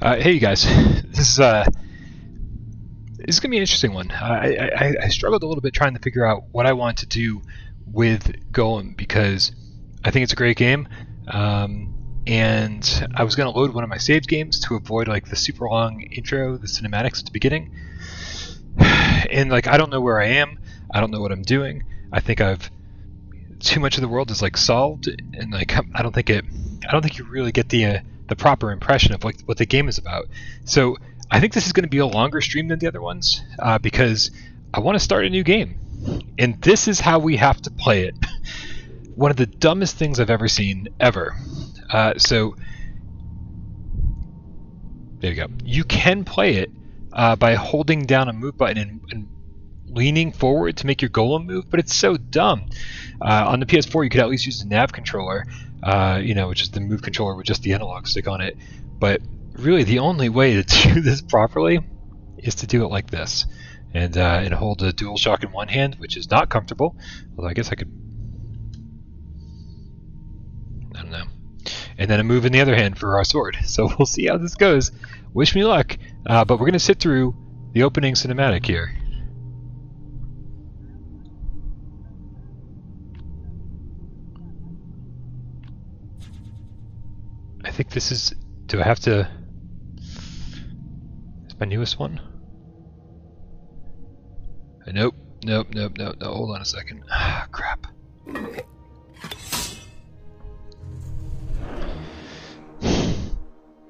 Hey, you guys. This is gonna be an interesting one. I struggled a little bit trying to figure out what I want to do with Golem because I think it's a great game, and I was gonna load one of my saved games to avoid like the super long intro, the cinematics at the beginning. And like I don't know where I am. I don't know what I'm doing. I think I've too much of the world is like solved, and like I don't think you really get the proper impression of like what the game is about. So I think this is going to be a longer stream than the other ones because I want to start a new game, and this is how we have to play it. One of the dumbest things I've ever seen ever. So there you go. You can play it by holding down a move button and leaning forward to make your golem move, but it's so dumb. On the PS4, you could at least use the nav controller, which is the move controller with just the analog stick on it. But really, the only way to do this properly is to do it like this, and hold the DualShock in one hand, which is not comfortable. Although I guess I could, I don't know. And then a move in the other hand for our sword. So we'll see how this goes. Wish me luck. But we're going to sit through the opening cinematic here. I think this is... Do I have to... It's my newest one? Nope. No. Hold on a second. Ah, crap.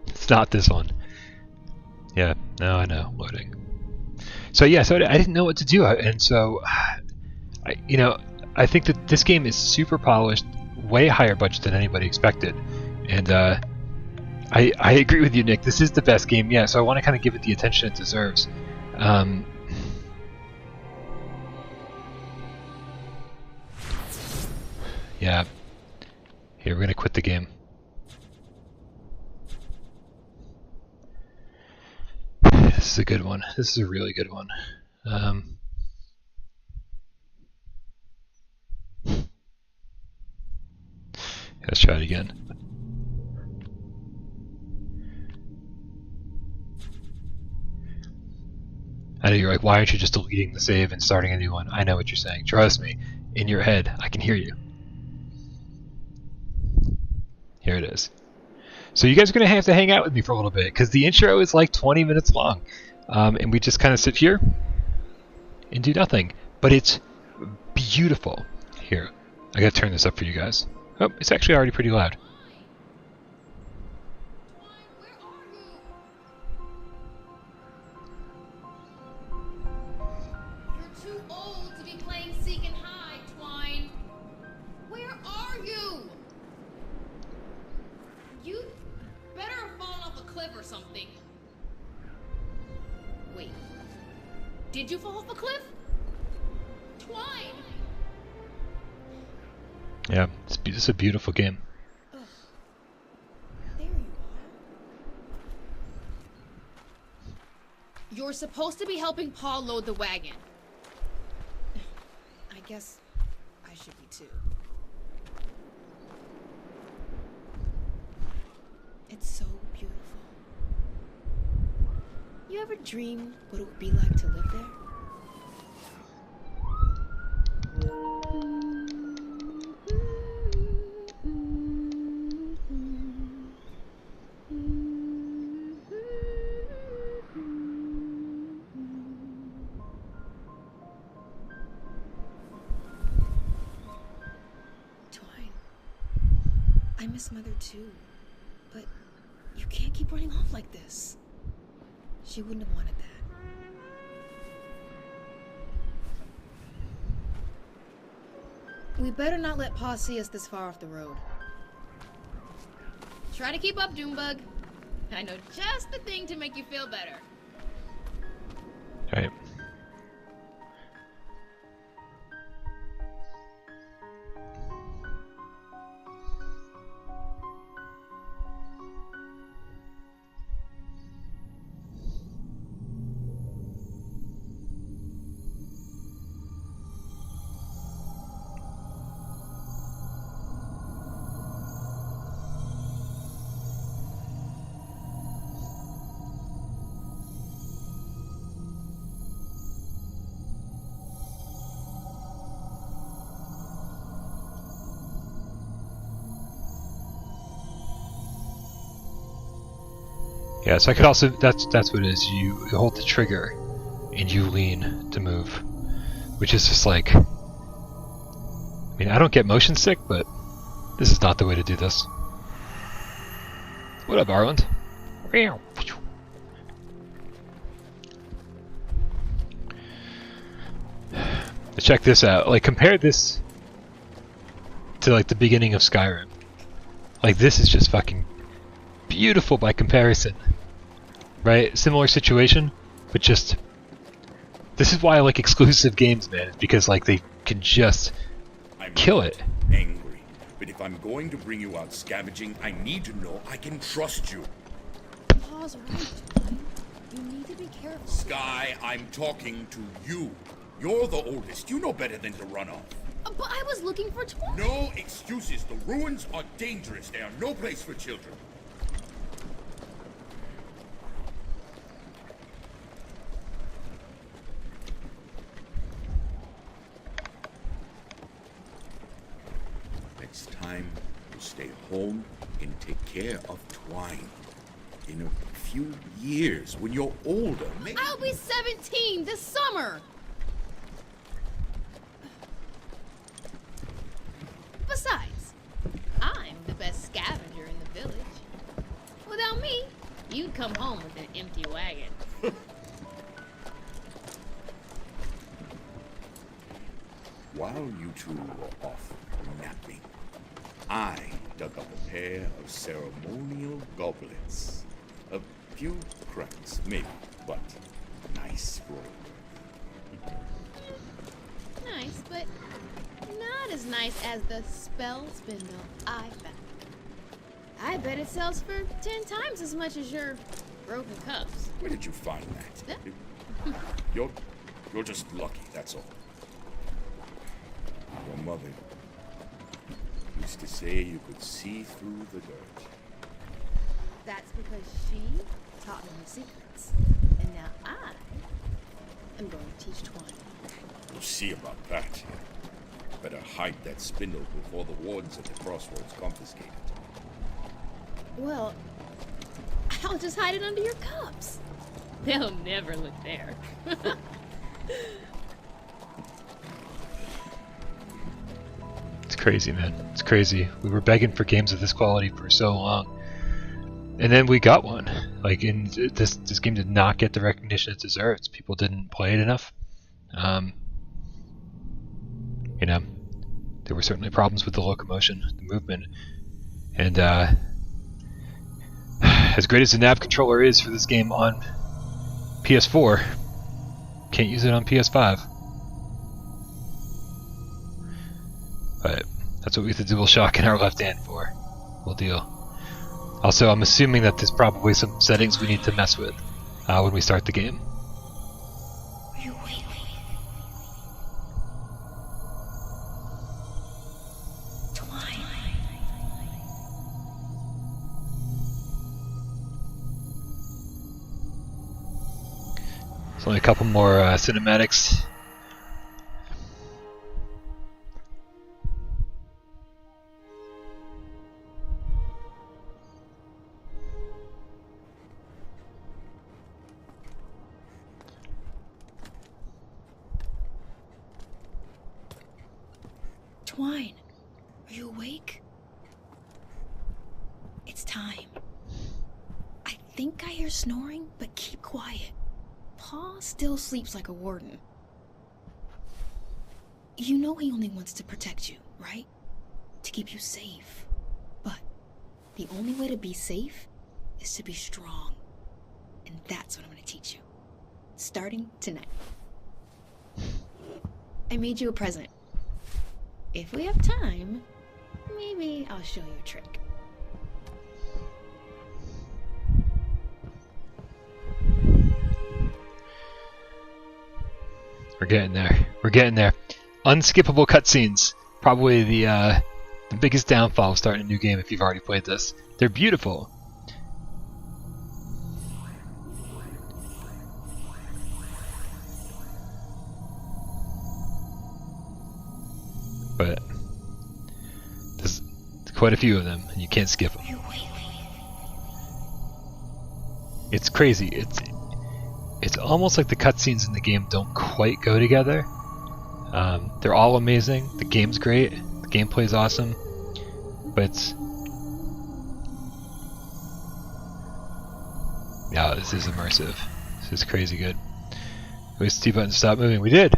It's not this one. Yeah, no, I know. Loading. So yeah, so I didn't know what to do, and so... I think that this game is super polished, way higher budget than anybody expected. And I agree with you, Nick. This is the best game yet, so I want to kind of give it the attention it deserves. Yeah. Here, we're going to quit the game. This is a good one. This is a really good one. Let's try it again. I know you're like, why aren't you just deleting the save and starting a new one? I know what you're saying. Trust me. In your head, I can hear you. Here it is. So you guys are going to have to hang out with me for a little bit, because the intro is like 20 minutes long. And we just kind of sit here and do nothing. But it's beautiful. Here, I got to turn this up for you guys. Oh, it's actually already pretty loud. Did you fall off a cliff? Twine! Yeah, it's a beautiful game. Ugh. There you are. You're supposed to be helping Paul load the wagon. I guess I should be too. It's so beautiful. You ever dream what it would be like to live there? Twine, I miss Mother too, but you can't keep running off like this. She wouldn't have wanted that. We better not let Pa see us this far off the road. Try to keep up, Junebug. I know just the thing to make you feel better. Right. Yeah, so I could also, that's what it is. You hold the trigger and you lean to move, which is just like, I mean, I don't get motion sick, but this is not the way to do this. What up, Arland? Check this out. Like, compare this to like the beginning of Skyrim. Like, this is just fucking beautiful by comparison, right? Similar situation, but just, this is why I like exclusive games, man. It's because like they can just kill it. Angry, but if I'm going to bring you out scavenging, I need to know I can trust you. Pa's right, Twine. You need to be careful. Sky, I'm talking to you. You're the oldest. You know better than to run off. But I was looking for Twine. No excuses. The ruins are dangerous. They are no place for children. Next time, you stay home and take care of Twine. In a few years, when you're older, maybe... I'll be 17 this summer. Besides, I'm the best scavenger in the village. Without me, you'd come home with an empty wagon. While you two were off napping, I dug up a pair of ceremonial goblets. A few cracks, maybe, but nice roll. Nice, but not as nice as the spell spindle I found. I bet it sells for 10 times as much as your broken cups. Where did you find that? You're just lucky, that's all. Your mother used to say you could see through the dirt. That's because she taught me the secrets. And now I am going to teach Twine. We'll see about that. Better hide that spindle before the wardens at the crossroads confiscate it. Well, I'll just hide it under your cups. They'll never look there. It's crazy, man. It's crazy. We were begging for games of this quality for so long, and then we got one. Like, in this game did not get the recognition it deserves. People didn't play it enough. You know, there were certainly problems with the locomotion, the movement, and as great as the nav controller is for this game on PS4, can't use it on PS5. But that's what we have the dual shock in our left hand for. We'll deal. Also, I'm assuming that there's probably some settings we need to mess with when we start the game. There's only a couple more cinematics. Twine, are you awake? It's time. I think I hear snoring, but keep quiet. Pa still sleeps like a warden. You know he only wants to protect you, right? To keep you safe. But the only way to be safe is to be strong. And that's what I'm going to teach you. Starting tonight. I made you a present. If we have time, maybe I'll show you a trick. We're getting there. We're getting there. Unskippable cutscenes. Probably the biggest downfall of starting a new game if you've already played this. They're beautiful. But there's quite a few of them, and you can't skip them. It's crazy. It's almost like the cutscenes in the game don't quite go together. They're all amazing. The game's great. The gameplay's awesome. But yeah, this is immersive. This is crazy good. Wait, T button, stop moving. We did.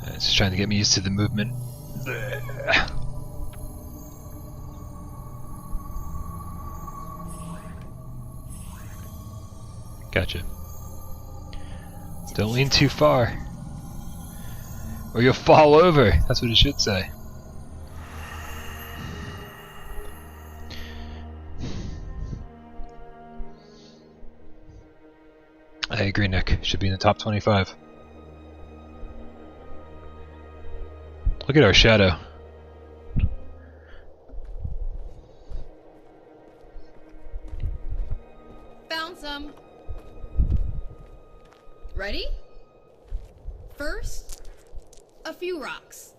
It's just trying to get me used to the movement. Gotcha. Don't lean too far, or you'll fall over. That's what it should say. I agree, Nick. Should be in the top 25. Look at our shadow. Found some. Ready? First, a few rocks.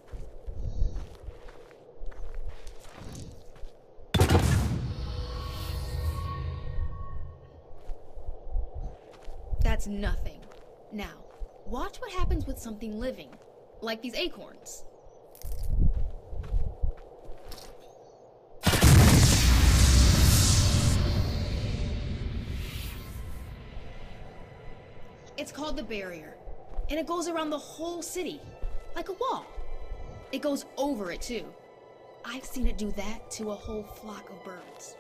That's nothing. Now, watch what happens with something living, like these acorns. It's called the barrier, and it goes around the whole city, like a wall. It goes over it too. I've seen it do that to a whole flock of birds.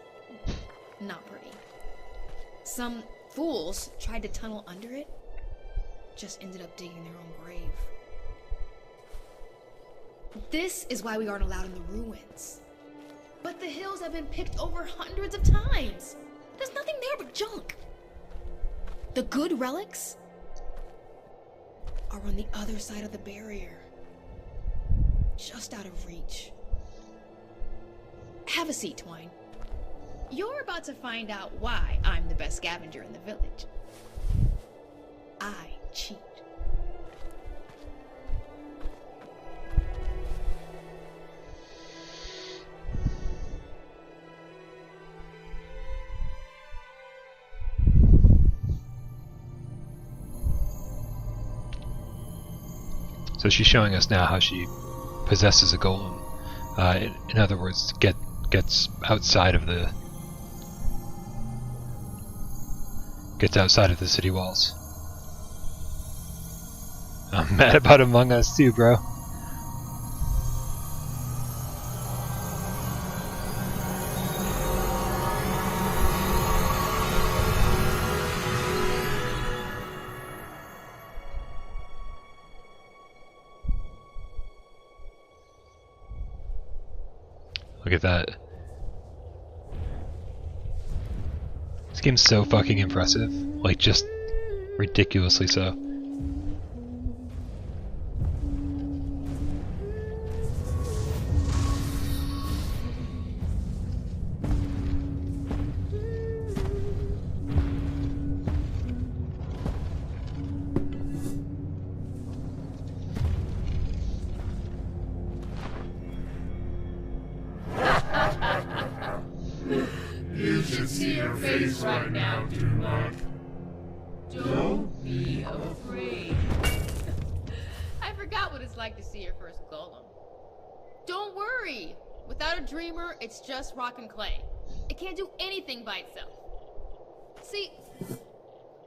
Not pretty. Some fools tried to tunnel under it, just ended up digging their own grave. This is why we aren't allowed in the ruins. But the hills have been picked over hundreds of times. There's nothing there but junk. The good relics are on the other side of the barrier, just out of reach. Have a seat, Twine. You're about to find out why I'm the best scavenger in the village. I cheat. So she's showing us now how she possesses a golem. In other words, gets outside of the city walls. I'm mad about Among Us too, bro. Look at that. This game's so fucking impressive. Like, just ridiculously so. You should see your face right now, Duloc. Don't be afraid. I forgot what it's like to see your first golem. Don't worry. Without a dreamer, it's just rock and clay. It can't do anything by itself. See,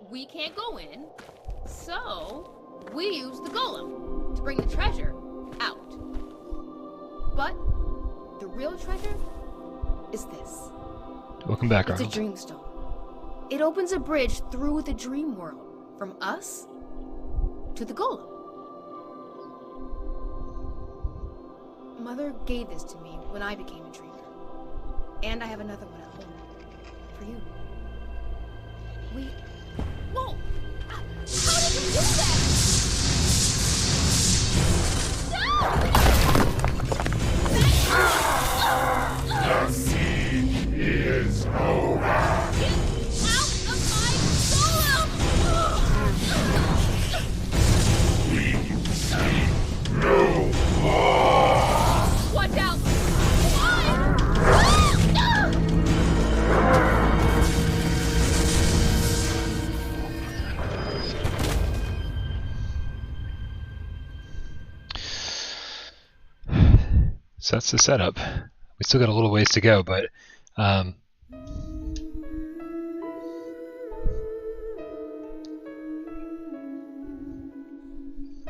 we can't go in, so we use the golem to bring the treasure out. But the real treasure is this. Welcome back, It's a Arnold. dreamstone. It opens a bridge through the dream world, from us to the golem. Mother gave this to me when I became a dreamer. And I have another one at home. For you. Whoa! How did you do that? The siege is over. Get out of my golem! We see no more. Watch out! Why? So that's the setup. We still got a little ways to go, but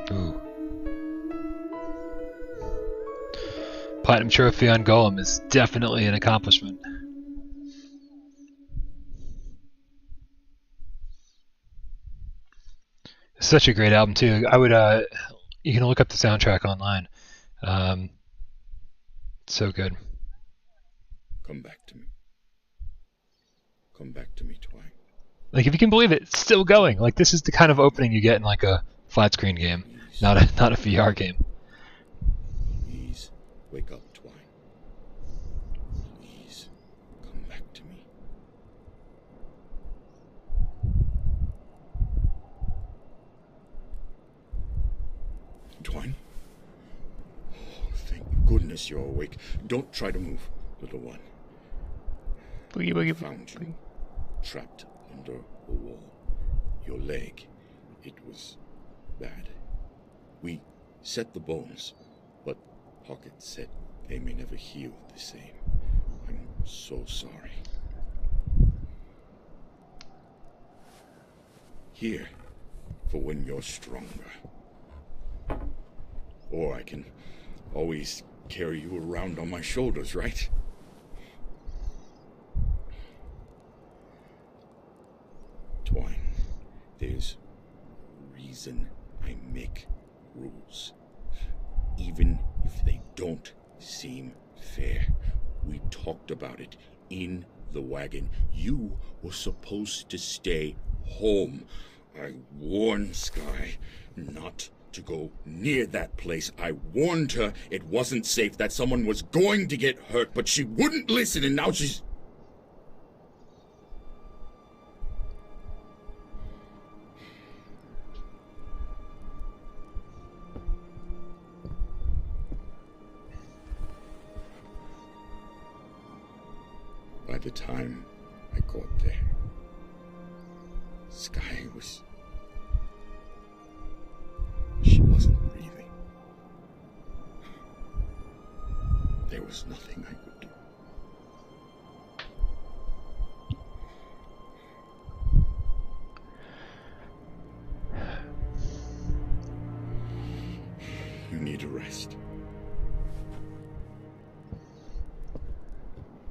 ooh. Platinum trophy on Golem is definitely an accomplishment. It's such a great album too. I would you can look up the soundtrack online. So good. Come back to me. Come back to me, Twine. Like, if you can believe it, it's still going. Like, this is the kind of opening you get in like a flat screen game, not a VR game. Please wake up, Twine. Please come back to me. Twine? Oh, thank goodness you're awake. Don't try to move, little one. Boogie, boogie, I found you, trapped under a wall. Your leg, it was bad. We set the bones, but Pocket said they may never heal the same. I'm so sorry. Here, for when you're stronger. Or I can always carry you around on my shoulders, right? Twine, there's reason I make rules. Even if they don't seem fair. We talked about it in the wagon. You were supposed to stay home. I warned Sky not to go near that place. I warned her it wasn't safe, that someone was going to get hurt, but she wouldn't listen, and now she's... By the time I got there, Sky was... She wasn't breathing. There was nothing I could do. You need a rest.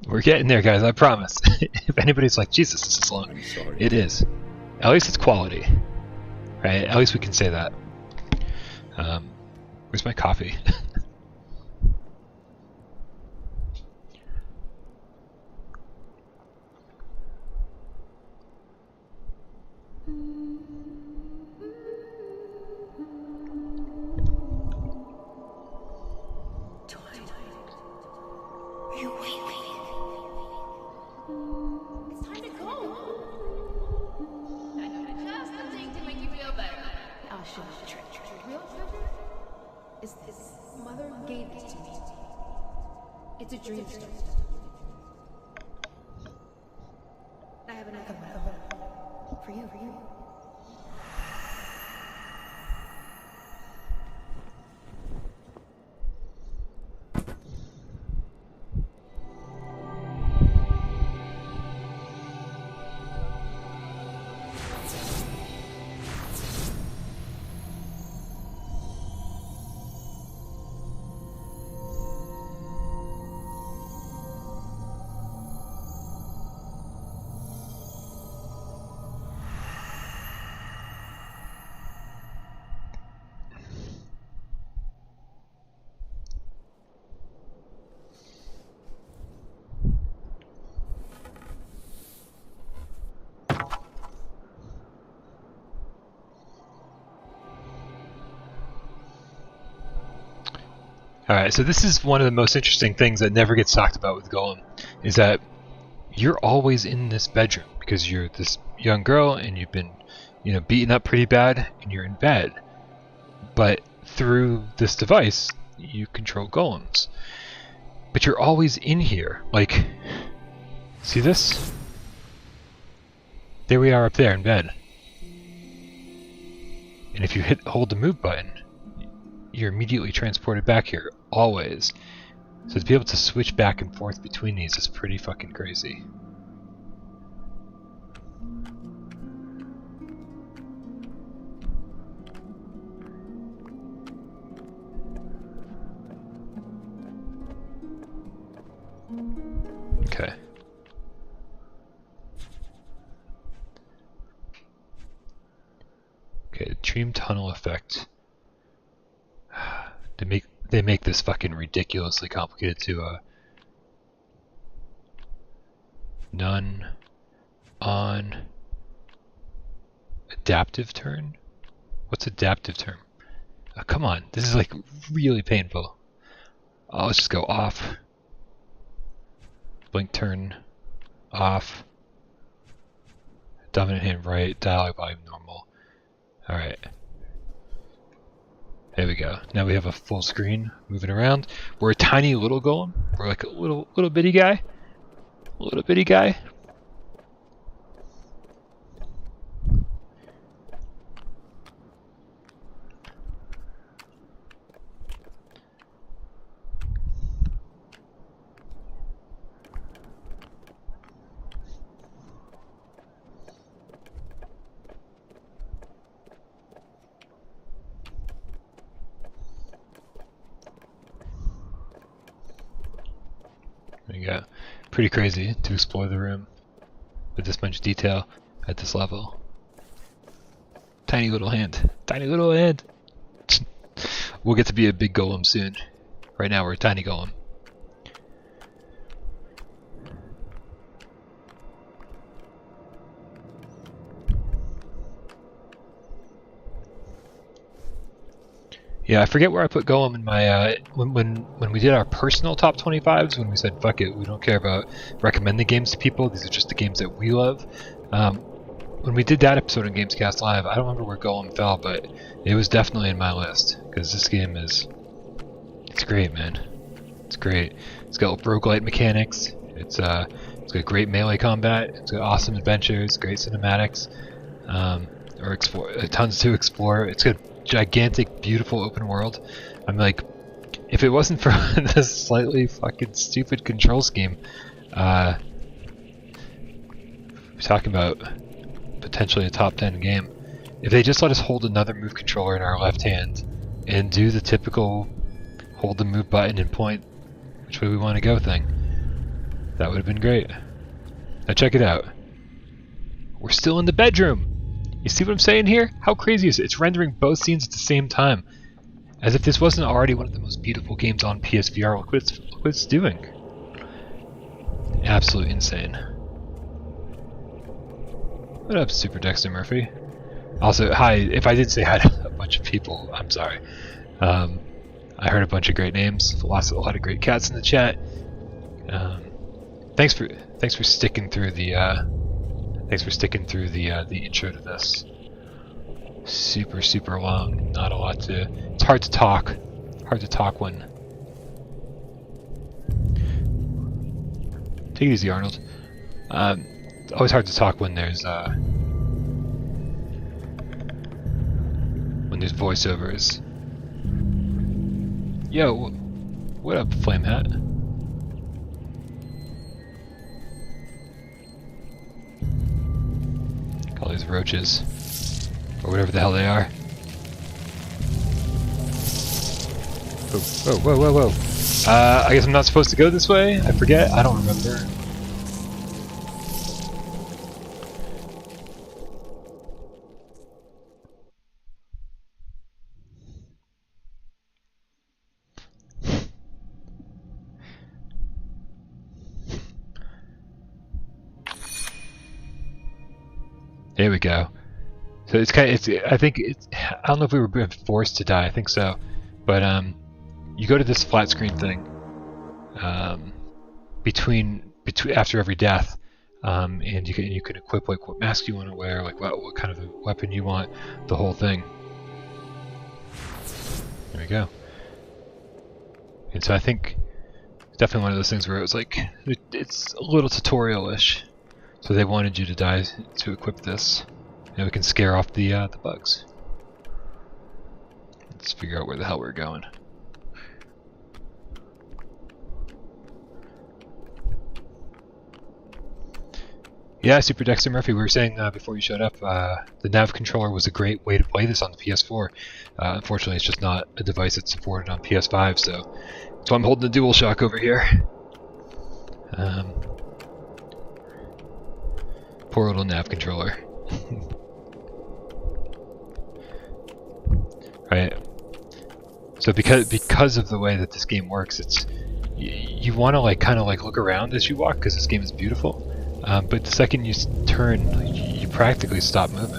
We're getting there, guys, I promise. If anybody's like, Jesus, this is long, I'm sorry. it is. At least it's quality. Right? At least we can say that. Where's my coffee? It's a dream story. I have an idea. For you. Alright, so this is one of the most interesting things that never gets talked about with Golem, is that you're always in this bedroom because you're this young girl and you've been, beaten up pretty bad and you're in bed. But through this device, you control golems. But you're always in here. Like, see this? There we are up there in bed. And if you hold the move button, you're immediately transported back here, always. So to be able to switch back and forth between these is pretty fucking crazy. Okay. Okay, the dream tunnel effect. They make this fucking ridiculously complicated to none on adaptive turn? What's adaptive turn? Oh, come on, this is like really painful. Oh, let's just go off. Blink turn off. Dominant hand right, dialogue volume normal. Alright. There we go. Now we have a full screen moving around. We're a tiny little golem. We're like a little bitty guy. Little bitty guy. There you go. Pretty crazy to explore the room with this much detail at this level. Tiny little hand. Tiny little hand. We'll get to be a big golem soon. Right now we're a tiny golem. Yeah, I forget where I put Golem in my when we did our personal top 25s, when we said fuck it, we don't care about recommending games to people, these are just the games that we love. When we did that episode on Gamescast Live, I don't remember where Golem fell, but it was definitely in my list, because this game is, it's great, man. It's great. It's got roguelite mechanics, it's got great melee combat, it's got awesome adventures, great cinematics, tons to explore. It's got gigantic, beautiful open world. I'm like, if it wasn't for this slightly fucking stupid control scheme, we're talking about potentially a top 10 game. If they just let us hold another move controller in our left hand and do the typical hold the move button and point which way we want to go thing, that would have been great. Now check it out. We're still in the bedroom. You see what I'm saying here? How crazy is it? It's rendering both scenes at the same time. As if this wasn't already one of the most beautiful games on PSVR. Look what it's doing. Absolutely insane. What up, Super Dexter Murphy? Also, hi, if I did say hi to a bunch of people, I'm sorry. I heard a bunch of great names, a lot of great cats in the chat. Thanks for sticking through the intro to this. Super long. Not a lot to. It's hard to talk. Hard to talk when. Take it easy, Arnold. It's always hard to talk when there's voiceovers. Yo, what up, Flame Hat? All these roaches, or whatever the hell they are. Whoa. I guess I'm not supposed to go this way? I forget, I don't remember. There we go. So it's kind of, I don't know if we were being forced to die, I think so. But you go to this flat screen thing between after every death, and you can equip like what mask you want to wear, like what kind of a weapon you want, the whole thing. There we go. And so I think it's definitely one of those things where it was like it's a little tutorial-ish. So they wanted you to die to equip this, and we can scare off the bugs. Let's figure out where the hell we're going. Yeah, Super Dexter Murphy, we were saying before you showed up, the nav controller was a great way to play this on the PS4. Unfortunately, it's just not a device that's supported on PS5, so I'm holding the DualShock over here. Poor little nav controller. Right. So because of the way that this game works, it's you want to like kind of like look around as you walk because this game is beautiful. But the second you turn, you practically stop moving.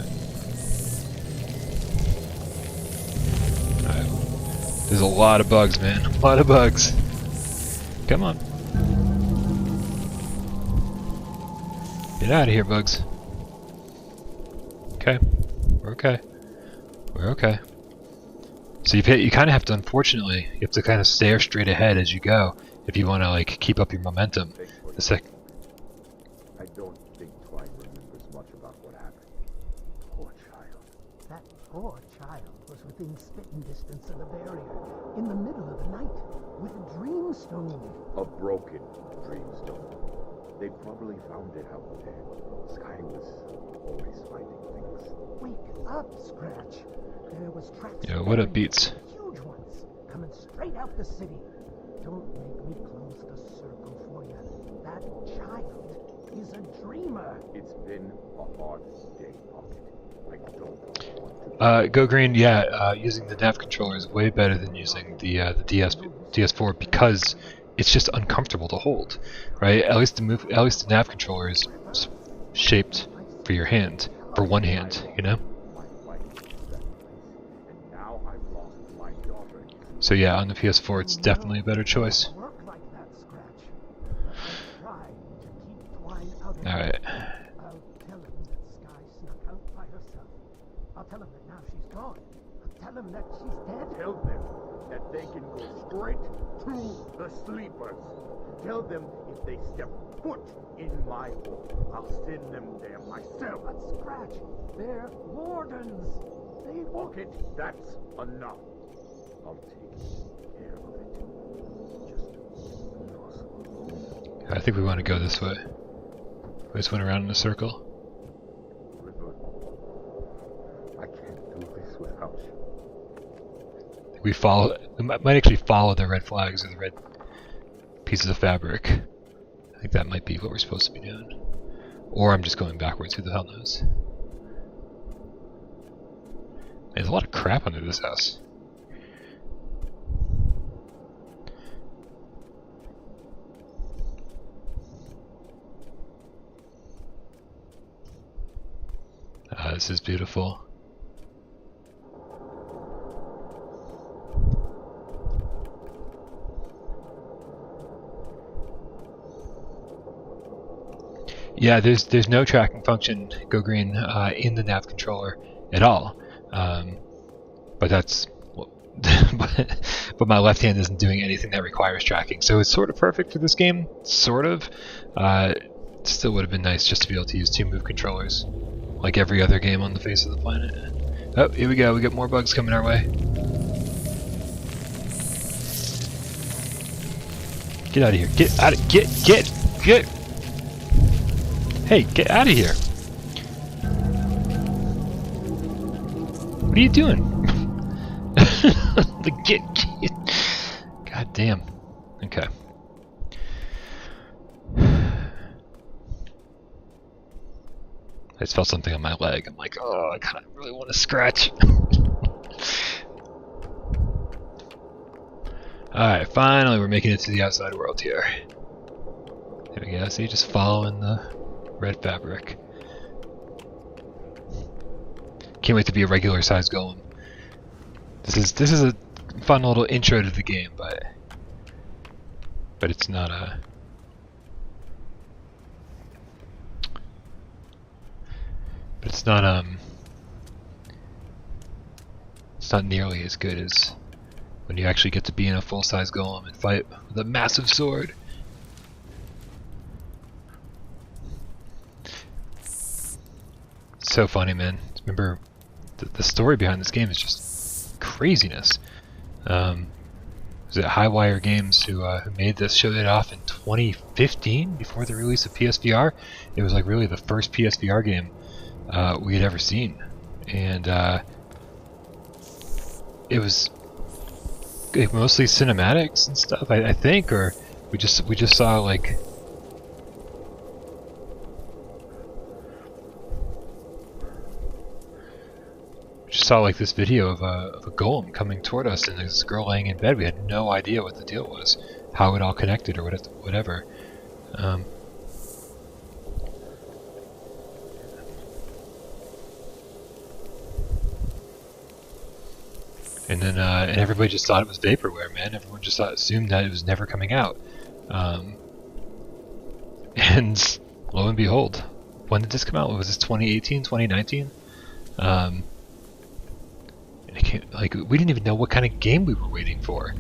Right. There's a lot of bugs, man. A lot of bugs. Come on. Get out of here, bugs. Okay. We're okay. We're okay. So you kind of have to, unfortunately, you have to kind of stare straight ahead as you go if you want to like keep up your momentum. I don't think Twine remembers much about what happened. Poor child. That poor child was within spitting distance of the barrier, in the middle of the night, with a dreamstone. A broken dreamstone. They probably found it out there. Sky was always finding things. Wake up, Scratch. There was tracks. Yo, what up, Beats? Huge ones, coming straight out the city. Don't make me close the circle for you. That child is a dreamer. It's been a hard day, Pocket. I don't want to... Go Green, yeah, using the nav controller is way better than using the DS4 because it's just uncomfortable to hold, right? At least the nav controller is shaped for your hand, for one hand, you know? So yeah, on the PS4 it's definitely a better choice. Alright. I'll tell him that Sky snuck out by herself. I'll tell him that now she's gone. I'll tell him that she's dead. Tell them that they can go straight to the sleepers. Tell them if they step foot in my home, I'll send them there myself. But Scratch, they're wardens. They won't. Pocket, that's enough. I'll take care of it. Just because. I think we want to go this way. We just went around in a circle. River, I can't do this without you. We might actually follow the red flags or the red pieces of fabric. I think that might be what we're supposed to be doing. Or I'm just going backwards, who the hell knows. There's a lot of crap under this house. This is beautiful. Yeah, there's no tracking function, Go Green, in the nav controller at all. But that's but my left hand isn't doing anything that requires tracking, so it's sort of perfect for this game. Sort of. Still would have been nice just to be able to use 2 move controllers, like every other game on the face of the planet. Oh, here we go. We got more bugs coming our way. Get out of here. Get out of get. Hey, get out of here. What are you doing? get. God damn. Okay. I just felt something on my leg. I'm like, oh, I kind of really want to scratch. Alright, finally we're making it to the outside world here. There we go, see, just following the red fabric. Can't wait to be a regular sized golem. This is a fun little intro to the game, but it's not a... But it's not nearly as good as when you actually get to be in a full-size golem and fight with a massive sword. So funny, man. Remember, the story behind this game is just craziness. Was it Highwire Games who made this? Showed it off in 2015, before the release of PSVR. It was like really the first PSVR game we had ever seen, and it was mostly cinematics and stuff, I think, or we just saw like this video of a golem coming toward us, and this girl laying in bed. We had no idea what the deal was, how it all connected, or whatever. And then and everybody just thought it was vaporware, man. Everyone just assumed that it was never coming out. And lo and behold, when did this come out? Was this 2018, 2019? And I can't, like, we didn't even know what kind of game we were waiting for.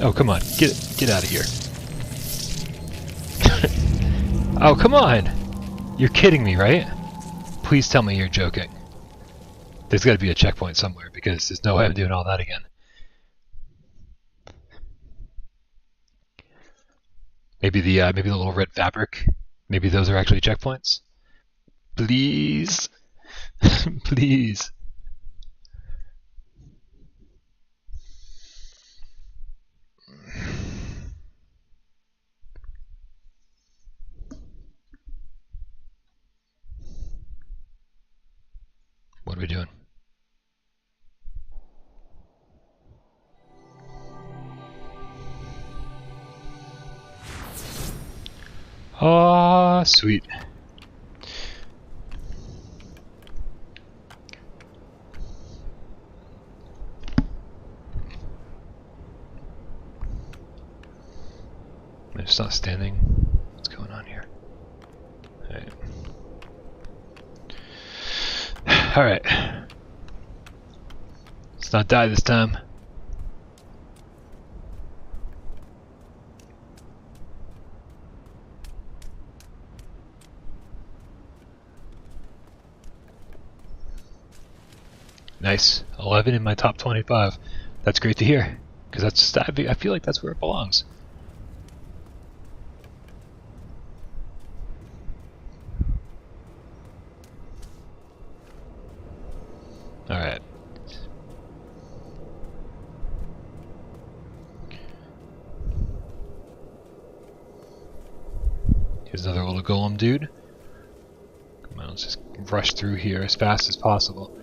Oh, come on, get out of here. Oh, come on! You're kidding me, right? Please tell me you're joking. There's got to be a checkpoint somewhere, because there's no way I'm doing all that again. Maybe the little red fabric. Maybe those are actually checkpoints. Please, please. What are we doing? Ah, sweet. I'm just not standing. What's going on here? Alright. Let's not die this time. Nice. 11 in my top 25. That's great to hear, because that's I feel like that's where it belongs. Alright. Here's another little golem dude. Come on, let's just rush through here as fast as possible.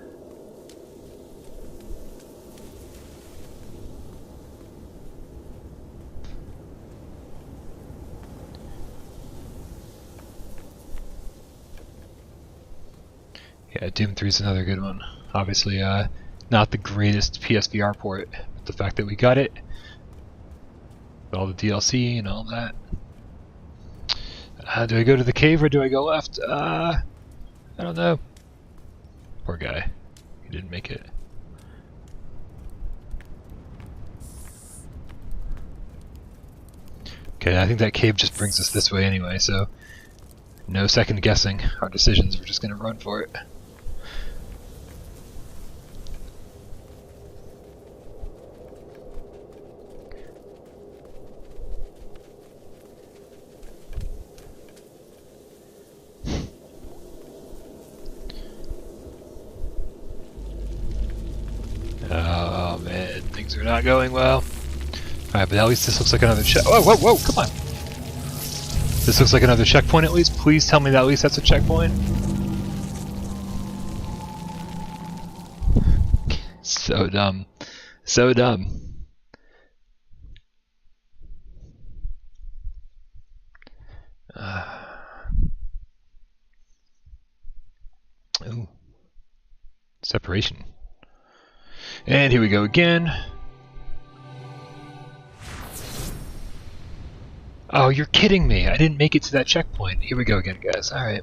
Yeah, Doom 3 is another good one. Obviously, not the greatest PSVR port, but the fact that we got it, all the DLC and all that. Do I go to the cave or do I go left? I don't know. Poor guy. He didn't make it. Okay, I think that cave just brings us this way anyway, so no second guessing our decisions. We're just gonna run for it. Oh man, things are not going well. Alright, but at least this looks like another check. Whoa, whoa, whoa, come on! This looks like another checkpoint at least. Please tell me that at least that's a checkpoint. So dumb. So dumb. Ooh. Separation. And here we go again. Oh, you're kidding me. I didn't make it to that checkpoint. Here we go again, guys. Alright.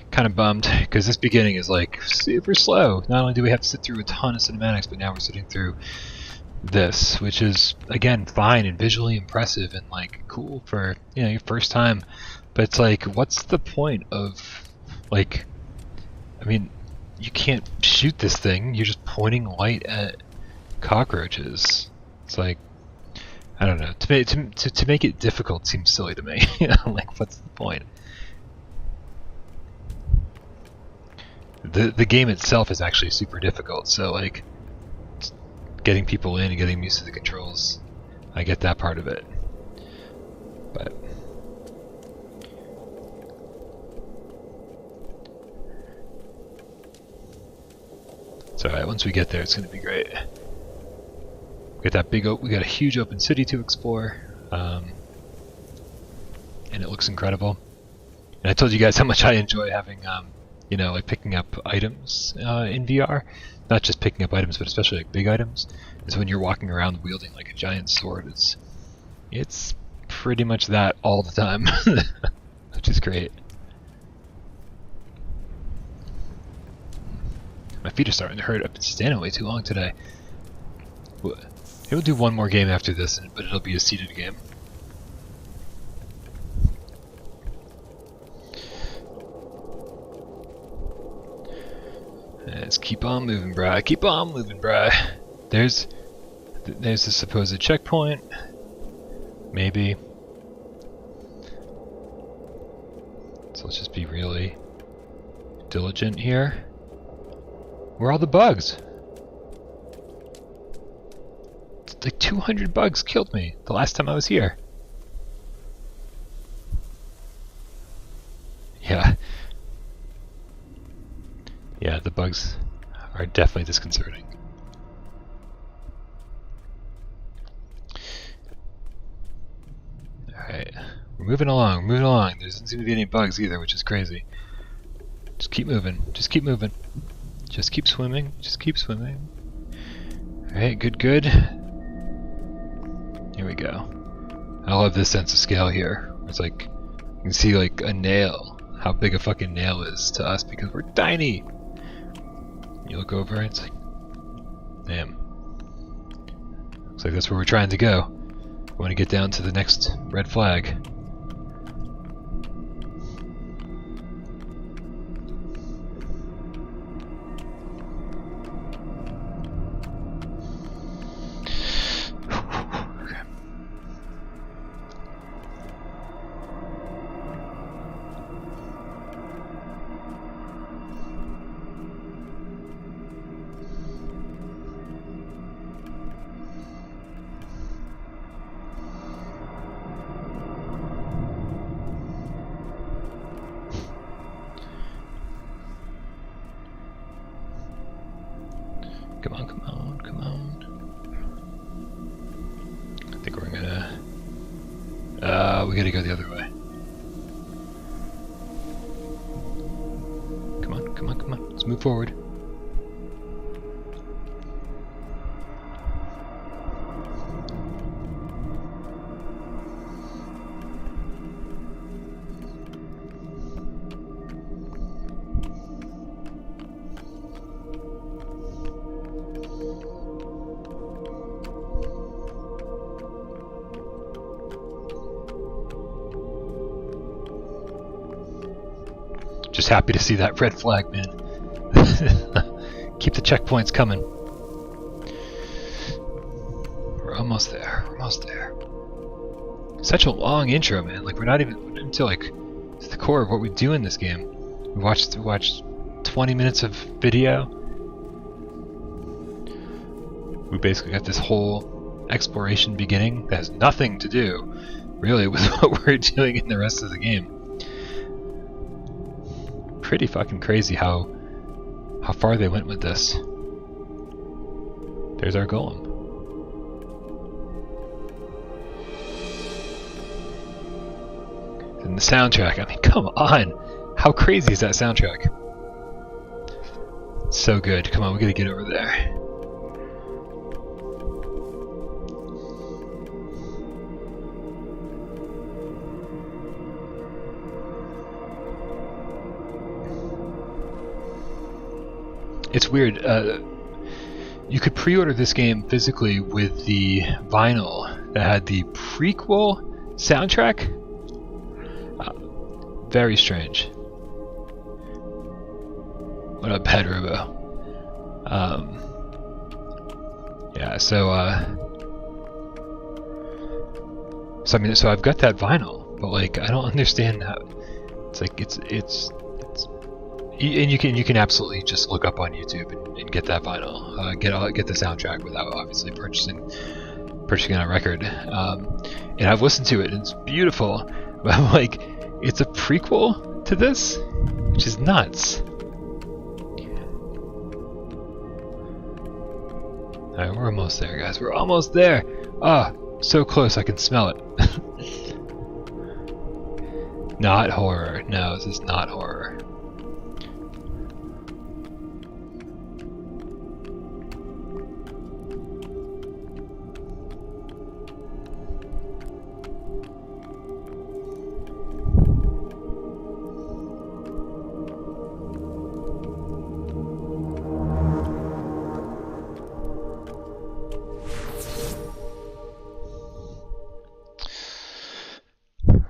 Kind of bummed, because this beginning is like super slow. Not only do we have to sit through a ton of cinematics, but now we're sitting through this, which is, again, fine and visually impressive and like cool for, you know, your first time. But it's like, what's the point of Like, I mean, you can't shoot this thing. You're just pointing light at cockroaches. It's like, I don't know. To make it difficult seems silly to me. You know, like, what's the point? The game itself is actually super difficult, so like getting people in and getting used to the controls, I get that part of it. But it's alright, once we get there it's gonna be great. We got a huge open city to explore, and it looks incredible. And I told you guys how much I enjoy having you know, like picking up items in VR. Not just picking up items, but especially like big items. Is when you're walking around wielding like a giant sword. It's pretty much that all the time, which is great. My feet are starting to hurt. I've been standing way too long today. We'll do one more game after this, but it'll be a seated game. Let's keep on moving, brah. Keep on moving, brah. There's the supposed checkpoint. Maybe. So let's just be really diligent here. Where are all the bugs? It's like 200 bugs killed me the last time I was here. Yeah. Yeah, the bugs are definitely disconcerting. Alright, we're moving along, There doesn't seem to be any bugs either, which is crazy. Just keep moving, just keep moving. Just keep swimming, just keep swimming. Alright, good. Here we go. I love this sense of scale here. It's like, you can see like a nail, how big a fucking nail is to us because we're tiny. You look over and it's like, damn. Looks like that's where we're trying to go. We want to get down to the next red flag. Come on. I think we're gonna... we gotta go the other way. Come on. Let's move forward. Just happy to see that red flag, man. Keep the checkpoints coming. We're almost there. Such a long intro, man. Like, we're not even into like the core of what we do in this game. We watched 20 minutes of video. We basically got this whole exploration beginning that has nothing to do, really, with what we're doing in the rest of the game. Pretty fucking crazy how far they went with this. There's our golem. And the soundtrack, I mean, come on! How crazy is that soundtrack? It's so good. Come on, we gotta get over there. It's weird. You could pre-order this game physically with the vinyl that had the prequel soundtrack. Very strange. What up, Pet Robo? Yeah, so I mean, so I've got that vinyl, but like I don't understand how. It's like it's and you can absolutely just look up on YouTube and get that vinyl, get the soundtrack without obviously purchasing a record. And I've listened to it, and it's beautiful. But I'm like, it's a prequel to this, which is nuts. Alright, we're almost there, guys. We're almost there. Ah, so close, I can smell it. Not horror. No, this is not horror.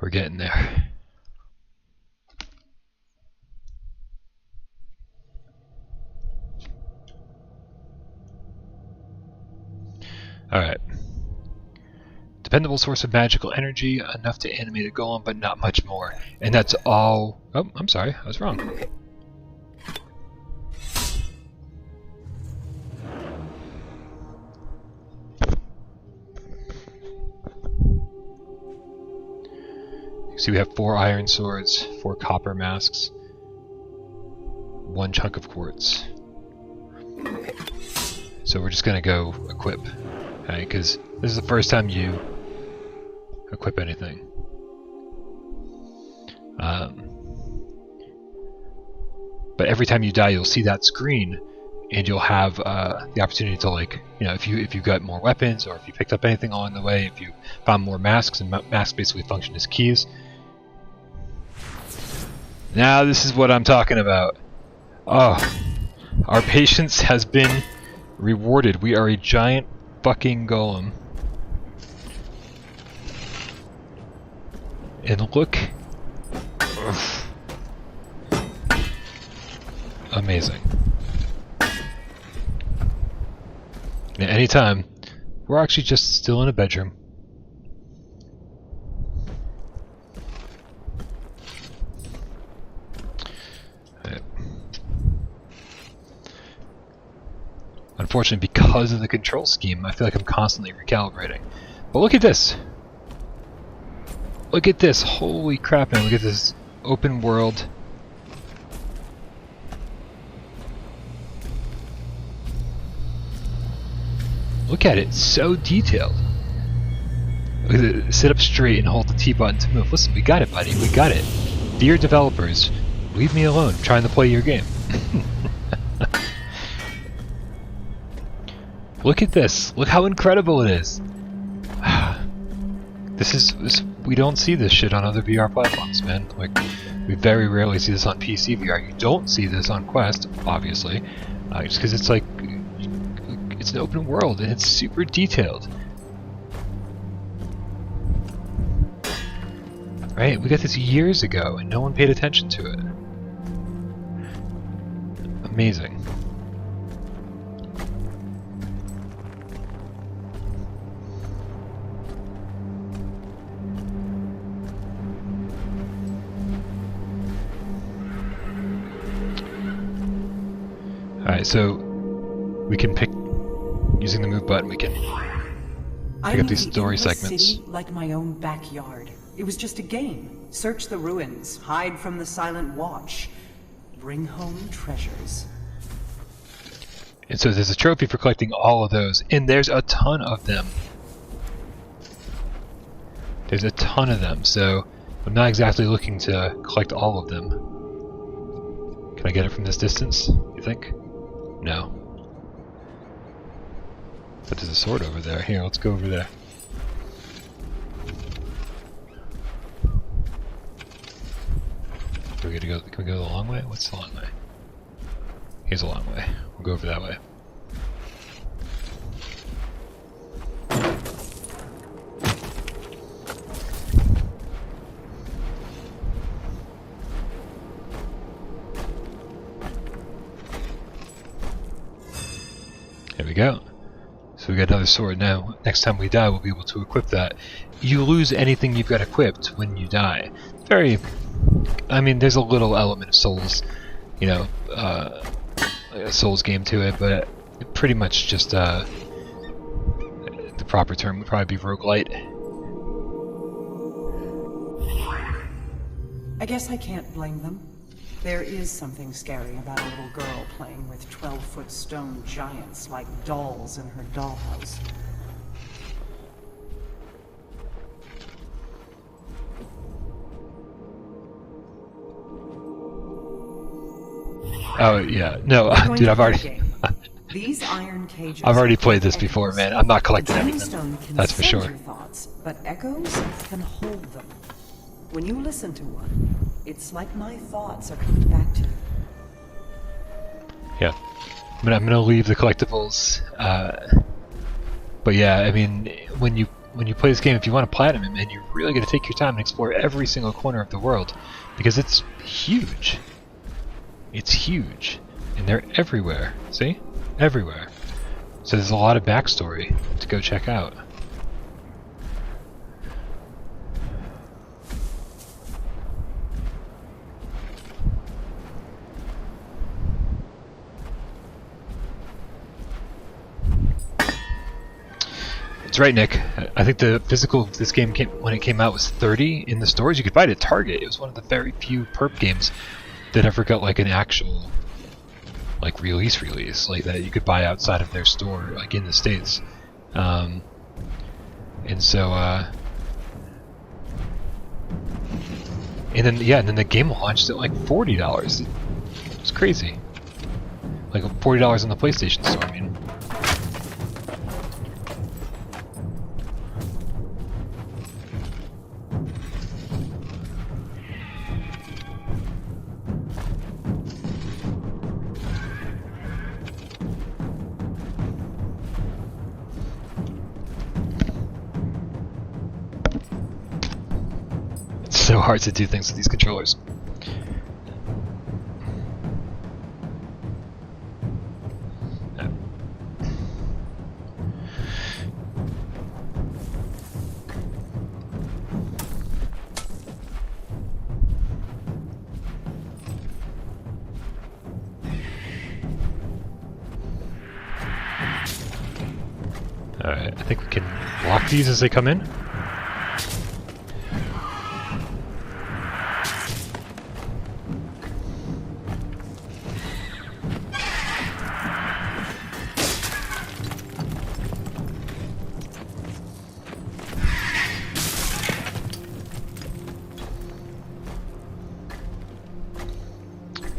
We're getting there. Alright. Dependable source of magical energy, enough to animate a golem, but not much more. And that's all... Oh, I'm sorry, I was wrong. See, we have 4 iron swords, 4 copper masks, 1 chunk of quartz. So we're just gonna go equip, okay? Because this is the first time you equip anything. But every time you die, you'll see that screen, and you'll have the opportunity to, like, you know, if you got more weapons, or if you picked up anything along the way, if you found more masks, and masks basically function as keys. Now this is what I'm talking about. Oh, our patience has been rewarded. We are a giant fucking golem. And look. Ugh. Amazing. At any time, we're actually just still in a bedroom. Unfortunately, because of the control scheme, I feel like I'm constantly recalibrating. But look at this! Look at this! Holy crap, man! Look at this open world. Look at it, so detailed. Look at it, sit up straight and hold the T button to move. Listen, we got it, buddy, we got it. Dear developers, leave me alone, I'm trying to play your game. Look at this, look how incredible it is. We don't see this shit on other VR platforms, man. Like, we very rarely see this on PC VR. You don't see this on Quest, obviously, just because it's like, it's an open world and it's super detailed. Right, we got this years ago and no one paid attention to it. Amazing. Alright, so we can pick, using the move button, we can pick up these story segments. City like my own backyard. It was just a game. Search the ruins, hide from the silent watch, bring home treasures. And so there's a trophy for collecting all of those, and there's a ton of them. There's a ton of them, so I'm not exactly looking to collect all of them. Can I get it from this distance, you think? No. But there's a sword over there. Here, let's go over there. Can we go the long way? What's the long way? Here's a long way. We'll go over that way. There we go. So we got another sword now. Next time we die, we'll be able to equip that. You lose anything you've got equipped when you die. Very, I mean, there's a little element of Souls, you know, a Souls game to it, but pretty much just the proper term would probably be roguelite. I guess I can't blame them. There is something scary about a little girl playing with 12-foot stone giants like dolls in her dollhouse. Oh yeah, no, dude, I've already, These iron cages I've already played this before, man. I'm not collecting anything. Stone can That's for send sure. your thoughts, but echoes can hold them. When you listen to one, it's like my thoughts are coming back to you. Yeah, I'm gonna leave the collectibles. But yeah, I mean, when you play this game, if you want to platinum it, man, you're really gonna take your time and explore every single corner of the world because it's huge. It's huge, and they're everywhere. See, everywhere. So there's a lot of backstory to go check out. That's right, Nick. I think the physical of this game when it came out was 30 in the stores. You could buy it at Target. It was one of the very few perp games that ever got like an actual like release like that you could buy outside of their store, like in the States. And so and then the game launched at like $40. It's crazy. Like $40 on the PlayStation Store, I mean. So hard to do things with these controllers. Alright, I think we can block these as they come in.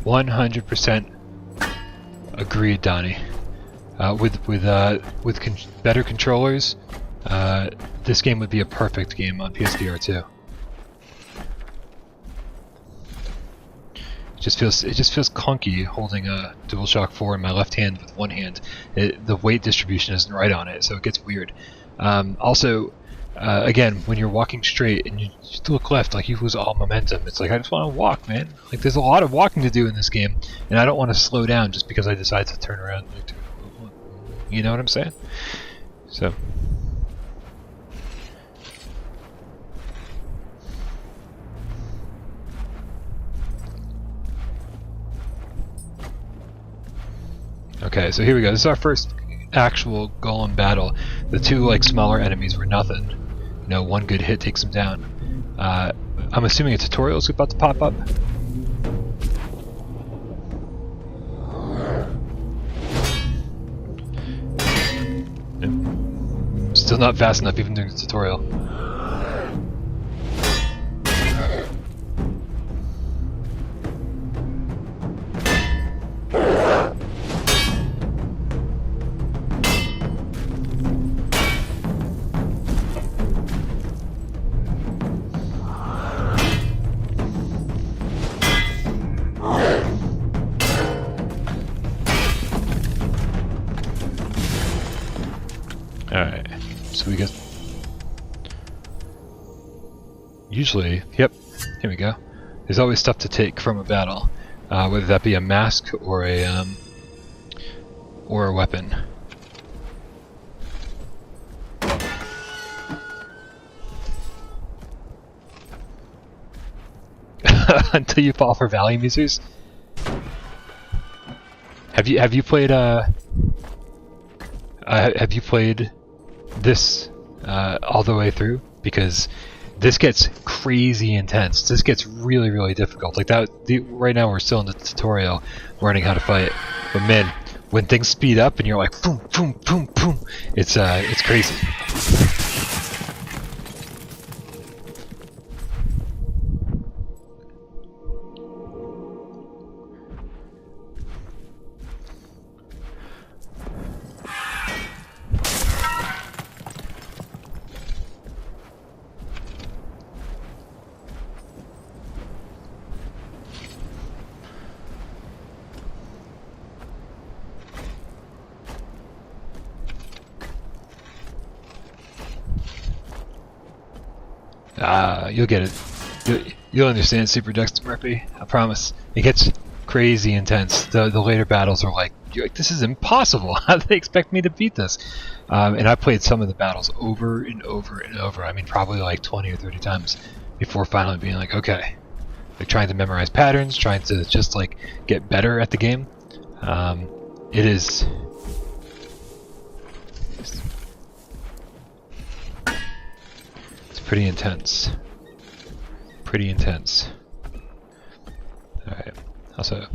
%100% agreed, Donnie. With better controllers, this game would be a perfect game on PSVR 2. It just feels clunky holding a DualShock 4 in my left hand with one hand. The weight distribution isn't right on it, so it gets weird. Also, again, when you're walking straight and you just look left, like you lose all momentum. It's like, I just want to walk, man. Like, there's a lot of walking to do in this game, and I don't want to slow down just because I decide to turn around. You know what I'm saying? So. Okay, so here we go. This is our first actual Golem battle. The two like smaller enemies were nothing. You know, one good hit takes them down. I'm assuming a tutorial is about to pop up. Still not fast enough even during the tutorial. Alright, so we get... Usually, yep, here we go. There's always stuff to take from a battle, whether that be a mask or a weapon. until you fall for Valium users. Have you played this all the way through? Because this gets crazy intense. This gets really, really difficult. Like that. Right now we're still in the tutorial, learning how to fight. But man, when things speed up and you're like boom, boom, boom, boom, it's crazy. You'll get it. You'll understand Super Dexter Murphy. I promise. It gets crazy intense. The later battles are like, you're like, this is impossible. How do they expect me to beat this? And I played some of the battles over and over and over. I mean, probably like 20 or 30 times before finally being like, okay. Like trying to memorize patterns, trying to just like get better at the game. It is. It's pretty intense. Pretty intense. Alright. Also, I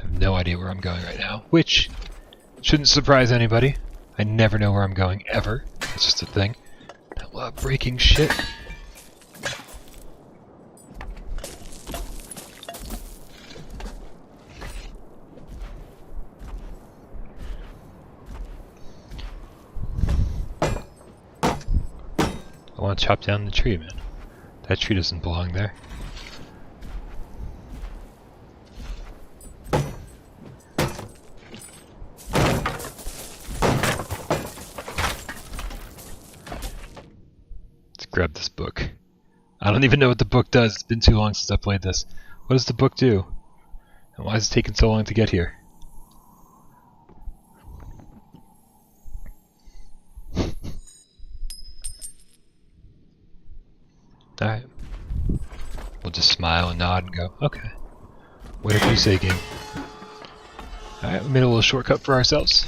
have no idea where I'm going right now, which shouldn't surprise anybody. I never know where I'm going, ever. It's just a thing. I love breaking shit. I want to chop down the tree, man. That tree doesn't belong there. Let's grab this book. I don't even know what the book does. It's been too long since I played this. What does the book do? And why is it taking so long to get here? Alright. We'll just smile and nod and go, okay. Whatever you say, game. Alright, we made a little shortcut for ourselves.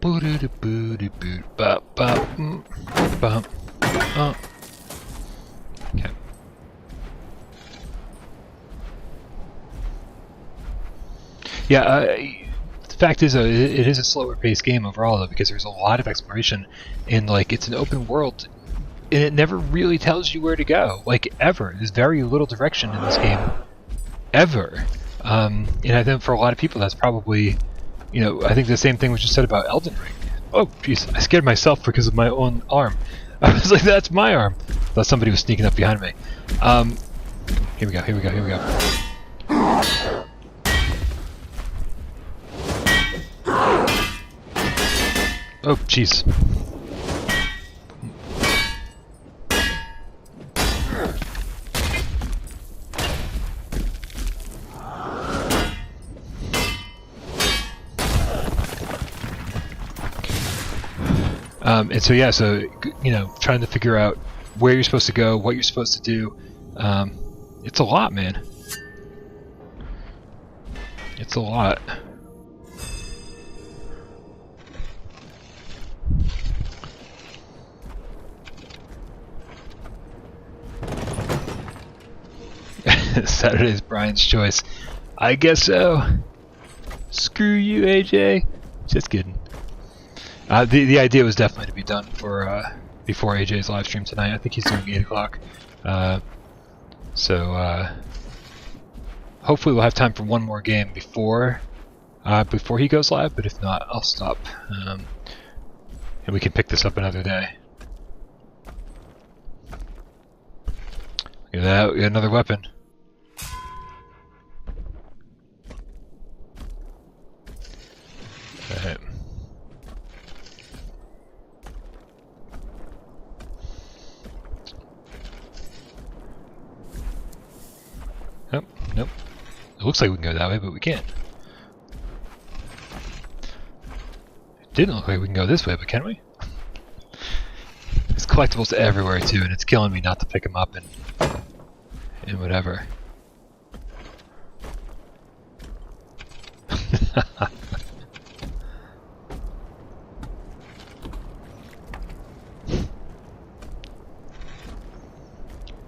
Okay. Yeah, the fact is, it is a slower paced game overall, though, because there's a lot of exploration, and like it's an open world, and it never really tells you where to go, like ever. There's very little direction in this game, ever. And I think for a lot of people, that's probably, you know, I think the same thing was just said about Elden Ring. Oh, jeez, I scared myself because of my own arm. I was like, that's my arm. I thought somebody was sneaking up behind me. Here we go. Here we go. Here we go. Oh, jeez. And so yeah, so you know, trying to figure out where you're supposed to go, what you're supposed to do. It's a lot, man. It's a lot. Saturday's Brian's choice. I guess so. Screw you, AJ. Just kidding. The idea was definitely to be done for before AJ's live stream tonight. I think he's doing 8 o'clock. So hopefully we'll have time for one more game before he goes live. But if not, I'll stop, and we can pick this up another day. Look at that! We got another weapon. Alright. Nope, nope. It looks like we can go that way, but we can't. It didn't look like we can go this way, but can we? There's collectibles everywhere too, and it's killing me not to pick them up and whatever.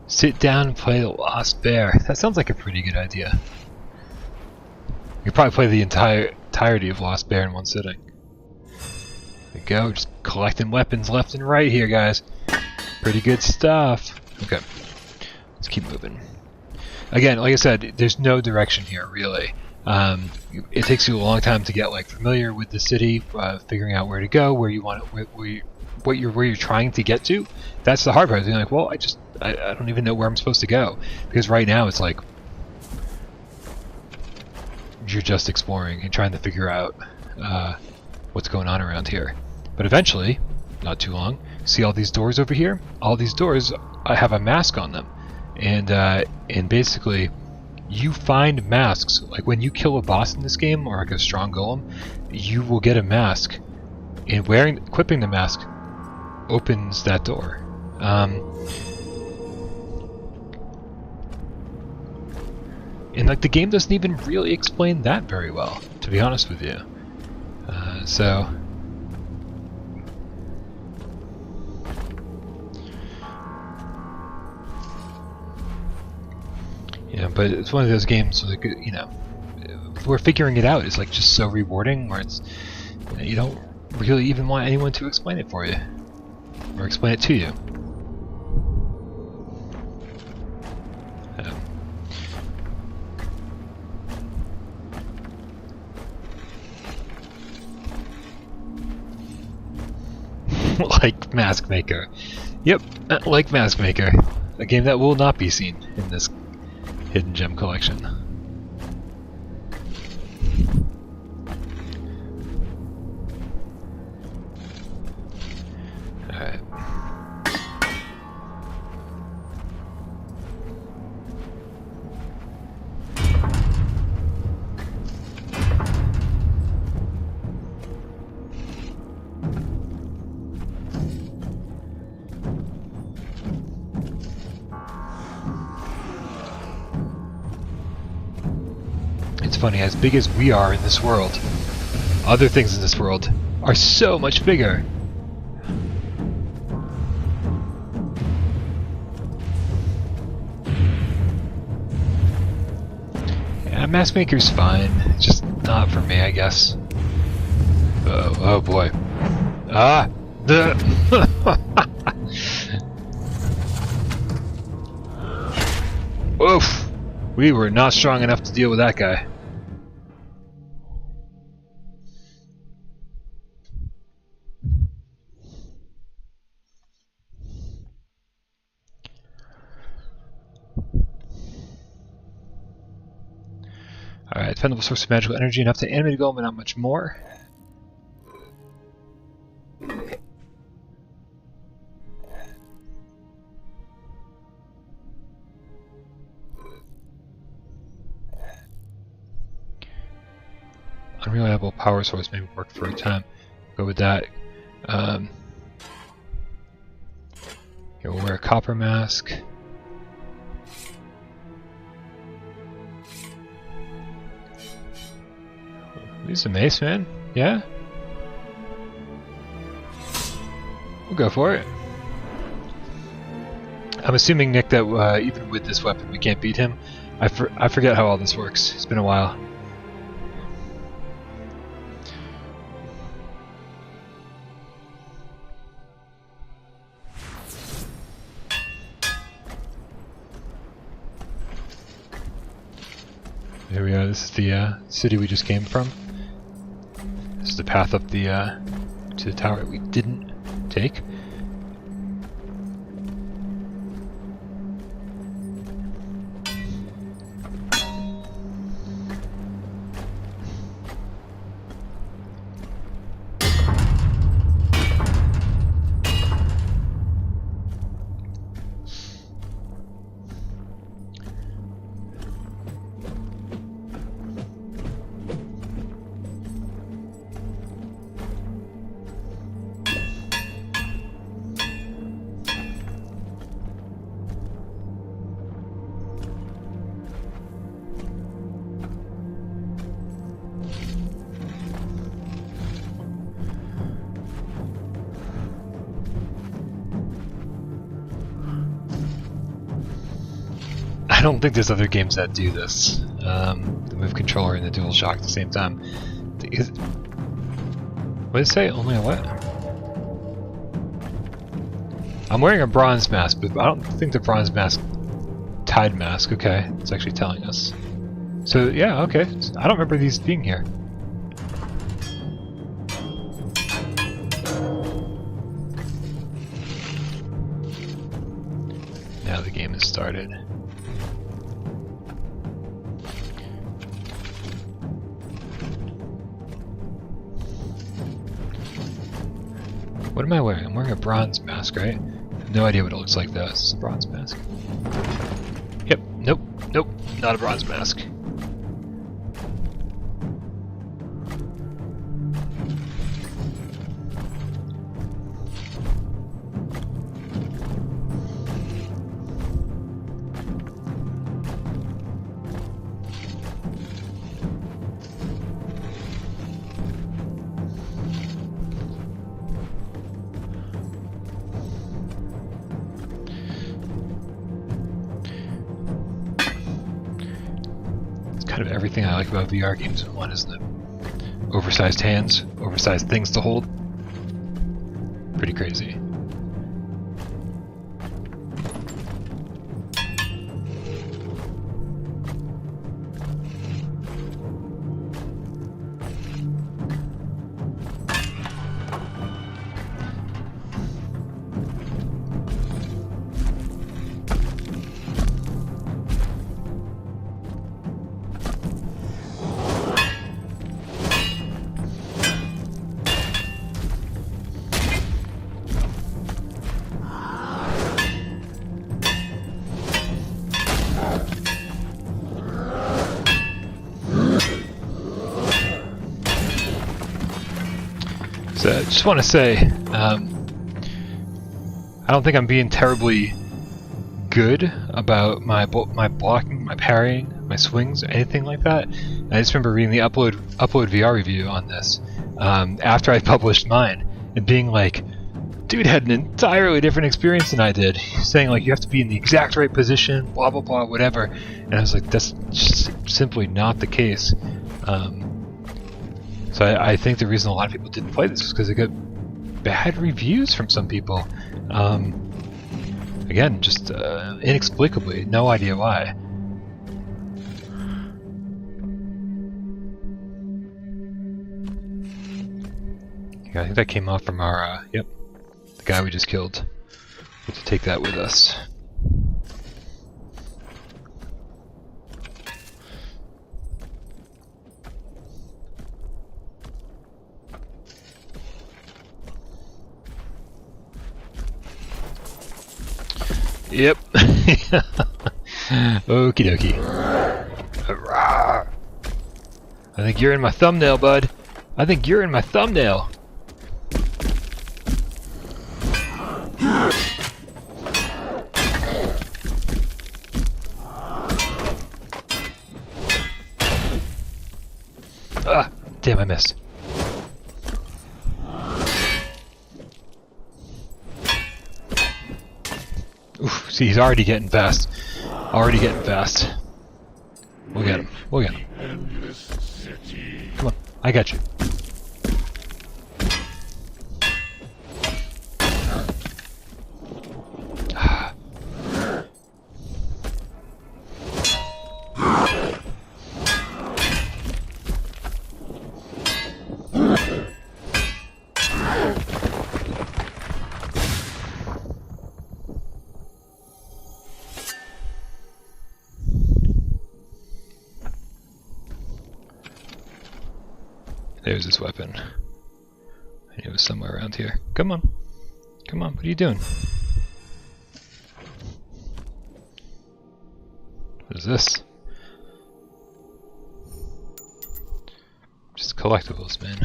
Sit down and play the Lost Bear. That sounds like a pretty good idea. You could probably play the entirety of Lost Bear in one sitting. There we go, just collecting weapons left and right here, guys. Pretty good stuff. Okay, let's keep moving. Again, like I said, there's no direction here, really. It takes you a long time to get like familiar with the city, figuring out where to go, where you want, where you're trying to get to. That's the hard part. You're like, well, I don't even know where I'm supposed to go, because right now it's like you're just exploring and trying to figure out what's going on around here. But eventually, not too long, see all these doors over here? All these doors have a mask on them, and basically you find masks. Like when you kill a boss in this game, or like a strong golem, you will get a mask, and equipping the mask opens that door. And like the game doesn't even really explain that very well, to be honest with you. So yeah, but it's one of those games like, you know, where figuring it out is like just so rewarding, where it's, you don't really even want anyone to explain it for you or explain it to you. Like Mask Maker. Yep, like Mask Maker. A game that will not be seen in this Hidden Gem collection. Alright. It's funny, as big as we are in this world, other things in this world are so much bigger. Yeah, Mask Maker's fine, it's just not for me, I guess. Oh boy. Ah! Oof! We were not strong enough to deal with that guy. Alright, dependable source of magical energy, enough to animate a golem, but not much more. Unreliable power source maybe work for a time. Go with that. You'll wear a copper mask. Use the mace, man. Yeah? We'll go for it. I'm assuming, Nick, that even with this weapon we can't beat him. I forget how all this works. It's been a while. Here we are. This is the city we just came from. This is the path up the to the tower we didn't take. don't think there's other games that do this. The Move controller and the DualShock at the same time. What did it say? Only a what? I'm wearing a bronze mask, but I don't think the bronze mask tied mask. Okay, it's actually telling us. So yeah, okay. I don't remember these being here. Now the game has started. What am I wearing? I'm wearing a bronze mask, right? I have no idea what it looks like though. It's a bronze mask. Yep. Nope. Nope. Not a bronze mask. Kind of everything I like about VR games in one, isn't it? Oversized hands, oversized things to hold. Pretty crazy. So I just want to say, I don't think I'm being terribly good about my blocking, my parrying, my swings, anything like that. I just remember reading the Upload VR review on this after I published mine, and being like, dude had an entirely different experience than I did. He's saying like you have to be in the exact right position, blah blah blah, whatever. And I was like, that's just simply not the case. So I think the reason a lot of people didn't play this is because it got bad reviews from some people. Again, just inexplicably, no idea why. Yeah, I think that came off from our, yep, the guy we just killed. We have to take that with us. Yep. Okie dokie. Hurrah. I think you're in my thumbnail, bud. I think you're in my thumbnail. Ah, damn, I missed. Oof, see, he's already getting fast. Already getting fast. We'll get him. We'll get him. Come on, I got you. There's his weapon. I knew it was somewhere around here. Come on. Come on, what are you doing? What is this? Just collectibles, man.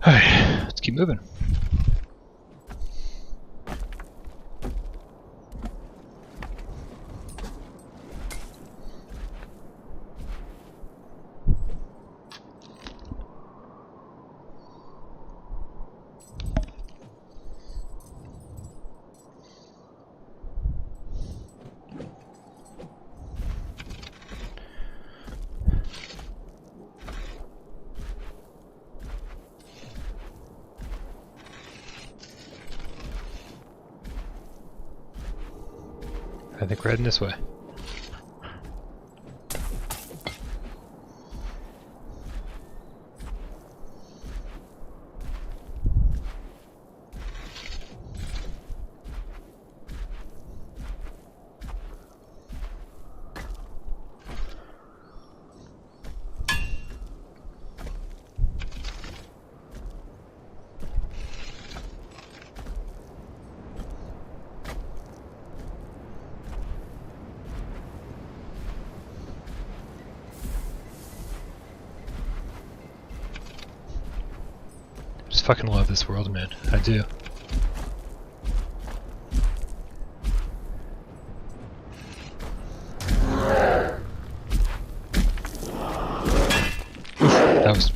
Alright, let's keep moving. I think we're heading this way. Just fucking love this world, man. I do. That was...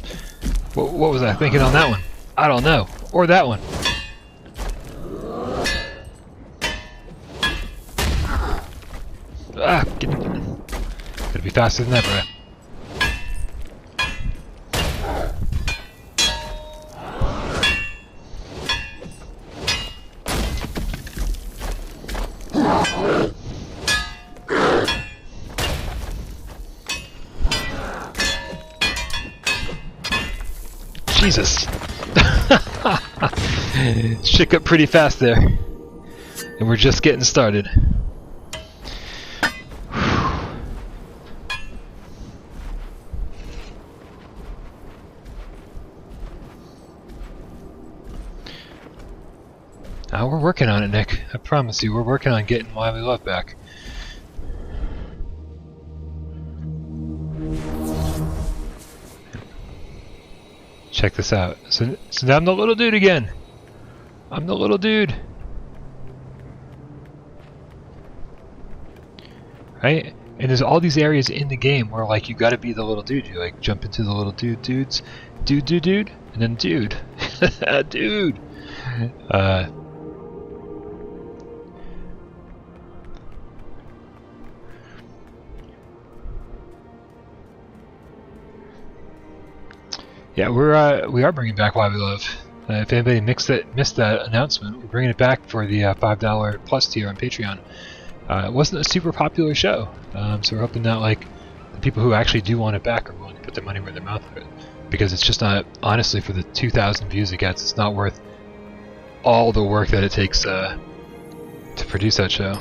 What was I thinking on that one? I don't know. Or that one. Ah! Gotta be faster than that, bro. Jesus! Shit got pretty fast there. And we're just getting started. We're working on it, Nick. I promise you, we're working on getting Why We Love back. Check this out. So now I'm the little dude again. I'm the little dude. Right? And there's all these areas in the game where like you gotta be the little dude. You like jump into the little dudes. Dude, and then dude. Dude. Yeah, we are bringing back Why We Love. If anybody missed that announcement, we're bringing it back for the $5 plus tier on Patreon. It wasn't a super popular show, so we're hoping that like the people who actually do want it back are willing to put their money where their mouth is, because it's just not, honestly, for the 2,000 views it gets, it's not worth all the work that it takes to produce that show.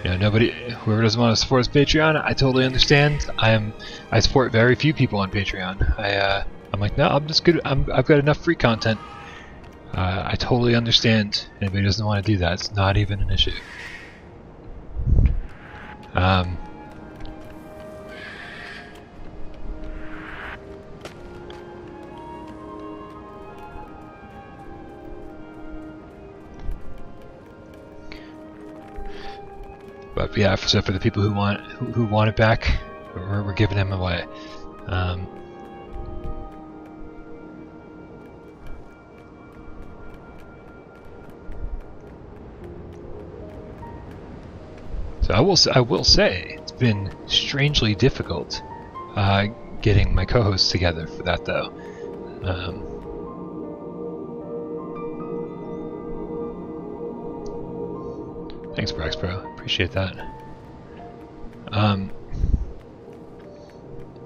You know, whoever doesn't want to support us Patreon, I totally understand. I support very few people on Patreon. I'm like, no, I'm just good. I've got enough free content. I totally understand. Anybody doesn't want to do that, it's not even an issue. But yeah, so for the people who want it back, we're giving them away. So I will say it's been strangely difficult getting my co-hosts together for that though. Thanks, Brax Bro. Appreciate that.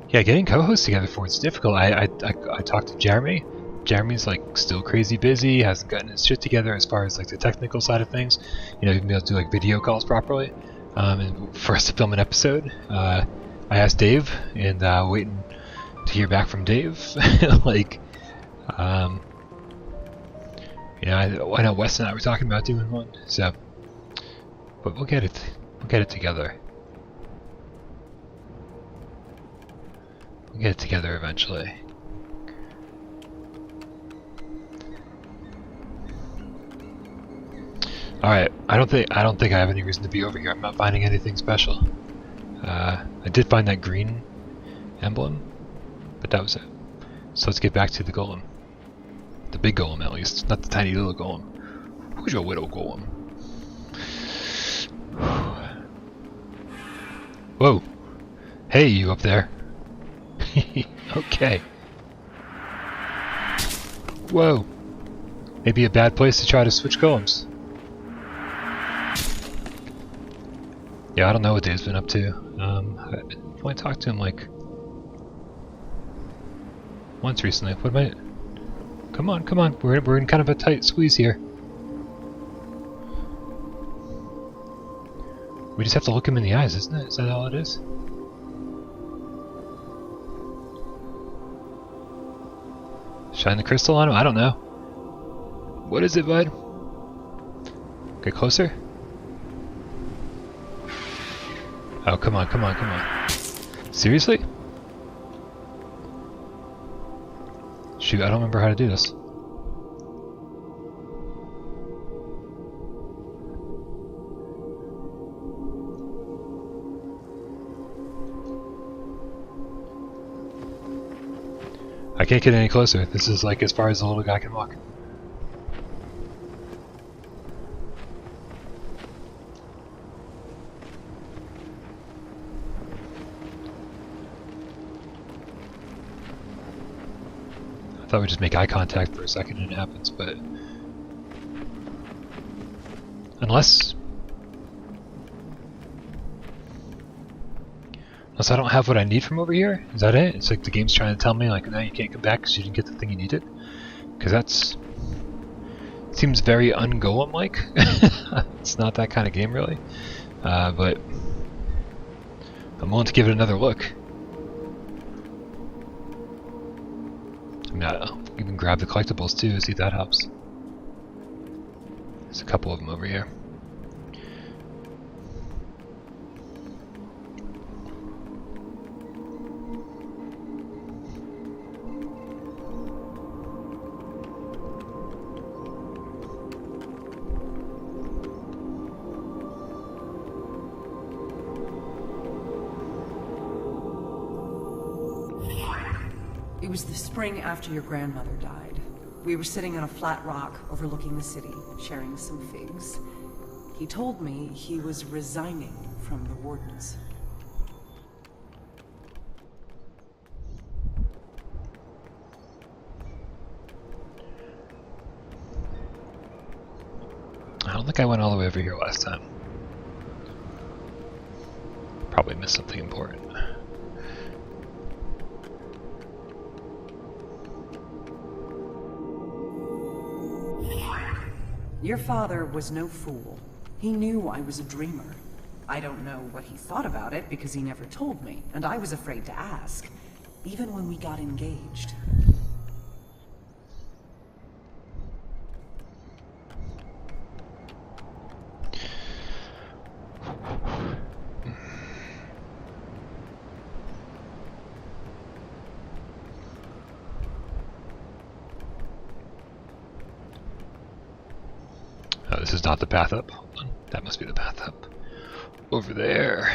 Yeah, getting co-hosts together for it's difficult. I talked to Jeremy. Jeremy's like still crazy busy, hasn't gotten his shit together as far as like the technical side of things. You know, even be able to do like video calls properly. And for us to film an episode, I asked Dave, and waiting to hear back from Dave. Like, you know, I know Wes and I were talking about doing one, so. But we'll get it together. We'll get it together eventually. All right, I don't think I have any reason to be over here. I'm not finding anything special. I did find that green emblem, but that was it. So let's get back to the golem, the big golem at least, not the tiny little golem. Who's your widow golem? Whoa! Hey, you up there? Okay. Whoa! Maybe a bad place to try to switch golems. Yeah, I don't know what Dave's been up to. I've only talked to him like once recently. What am I? Come on, come on. We're in kind of a tight squeeze here. We just have to look him in the eyes, isn't it? Is that all it is? Shine the crystal on him? I don't know. What is it, bud? Get closer? Oh, come on, come on, come on. Seriously? Shoot, I don't remember how to do this. I can't get any closer. This is like as far as the little guy can walk. I thought we'd just make eye contact for a second and it happens, but unless I don't have what I need from over here, is that it? It's like the game's trying to tell me like, no, you can't come back because you didn't get the thing you needed. Because that's seems very un-Golem-like. It's not that kind of game really, but I'm willing to give it another look. I mean, I'll even grab the collectibles too, see if that helps. There's a couple of them over here. It was the spring after your grandmother died. We were sitting on a flat rock overlooking the city, sharing some figs. He told me he was resigning from the Wardens. I don't think I went all the way over here last time. Probably missed something important. Your father was no fool. He knew I was a dreamer. I don't know what he thought about it because he never told me, and I was afraid to ask, even when we got engaged. Oh, this is not the path up. Hold on. That must be the path up. Over there.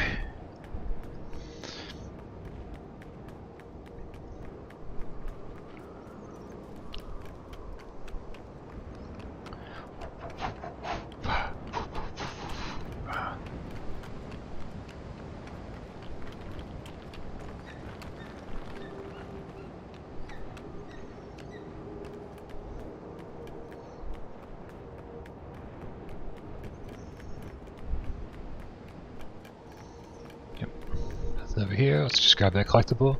Over here, let's just grab that collectible,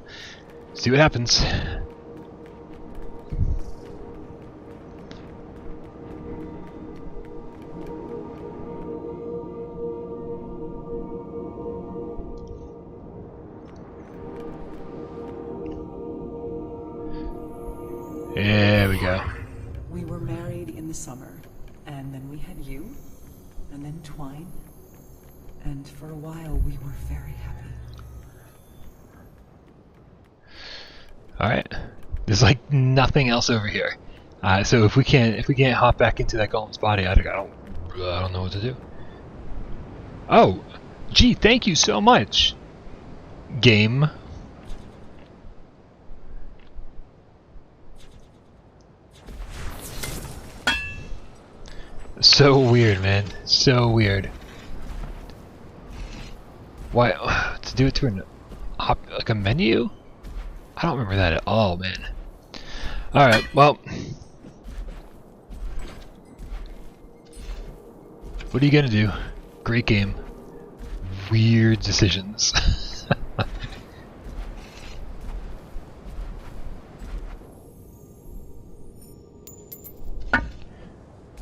see what happens. There we go. We were married in the summer, and then we had you, and then Twine, and for a while we were very happy. Alright, there's like nothing else over here. So if we can't hop back into that Golem's body, I don't know what to do. Oh, gee, thank you so much, game. So weird, man. So weird. Why to do it to like a menu? I don't remember that at all, man. Alright, well. What are you gonna do? Great game. weird decisions.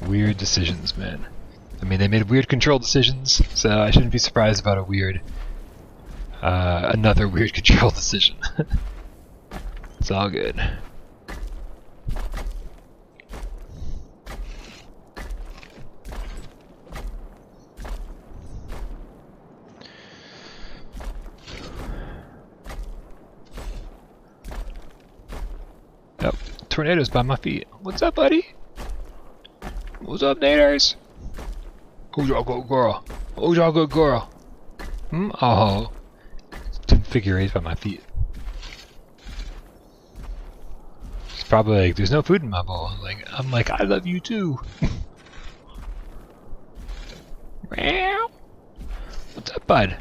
Weird decisions, man. I mean, they made weird control decisions, so I shouldn't be surprised about a weird, another weird control decision. It's all good. Yep, tornadoes by my feet. What's up, buddy? What's up, Naders? Who's your good girl? Who's your good girl? Hmm? Oh. Figure eights by my feet. It's probably like, there's no food in my bowl. Like, I'm like, I love you too. Meow. What's up, bud?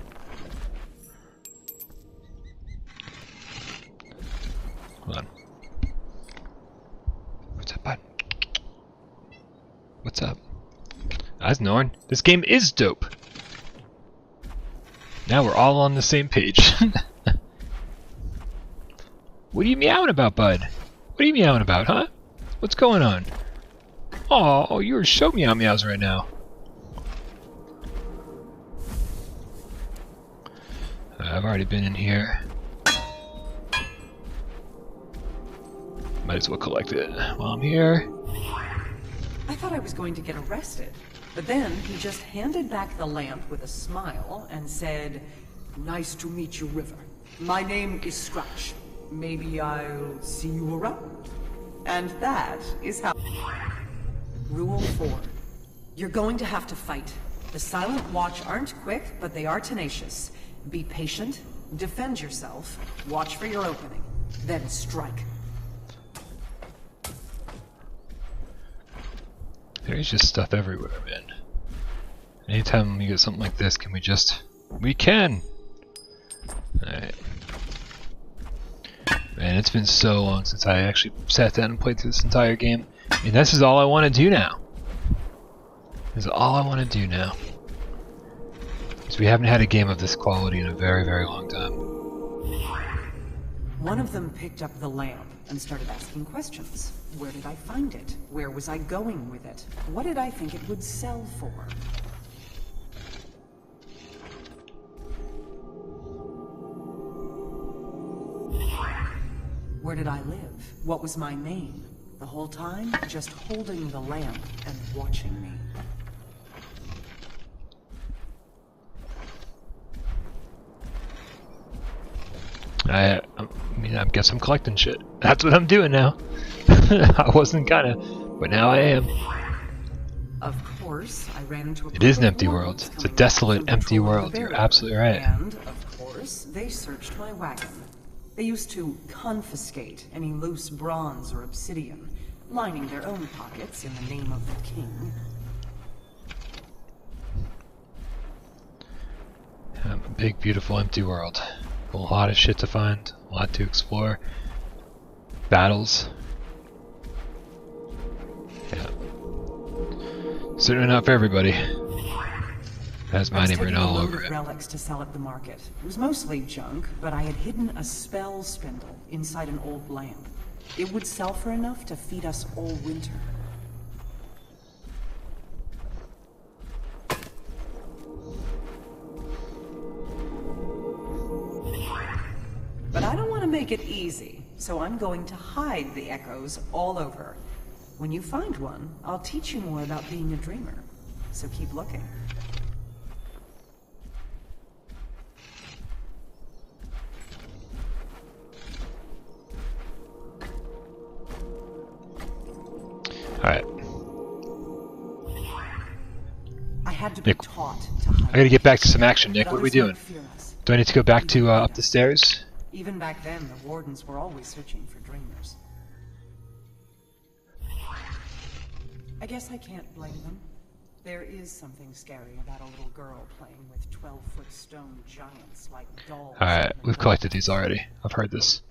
Hold on. What's up, bud? What's up? That's Norn. This game is dope. Now we're all on the same page. What are you meowing about, bud? What are you meowing about, huh? What's going on? Oh, you're so meow meows right now. I've already been in here. Might as well collect it while I'm here. I thought I was going to get arrested, but then he just handed back the lamp with a smile and said, "Nice to meet you, River. My name is Scratch. Maybe I'll see you around." And that is how... Rule 4. You're going to have to fight. The Silent Watch aren't quick, but they are tenacious. Be patient, defend yourself, watch for your opening, then strike. There's just stuff everywhere, man. Anytime you get something like this, can we just... We can! Alright. Man, it's been so long since I actually sat down and played through this entire game. I mean, this is all I want to do now. This is all I want to do now. Because we haven't had a game of this quality in a very, very long time. One of them picked up the lamp and started asking questions. Where did I find it? Where was I going with it? What did I think it would sell for? Where did I live? What was my name? The whole time, just holding the lamp and watching me. I mean, I guess I'm collecting shit. That's what I'm doing now. I wasn't gonna, but now I am. Of course, I ran into a It is an group of empty world. wards It's a coming desolate, from empty patrol of world. the You're barrier. absolutely right. And, of course, they searched my wagon. They used to confiscate any loose bronze or obsidian, lining their own pockets in the name of the king. A big, beautiful, empty world. A lot of shit to find, a lot to explore. Battles. Yeah. Certainly not for everybody. Has my name written all over it. Relics to sell at the market. It was mostly junk, but I had hidden a spell spindle inside an old lamp. It would sell for enough to feed us all winter. But I don't want to make it easy, so I'm going to hide the echoes all over. When you find one, I'll teach you more about being a dreamer. So keep looking. Alright. I had to be Nick, taught to hide. I gotta get back to some action, Nick. But What are we others doing? might fear us. Do I need to go back to up the stairs? Even back then, the wardens were always searching for dreamers. I guess I can't blame them. There is something scary about a little girl playing with 12-foot stone giants like dolls. Alright, we've collected these already. I've heard this.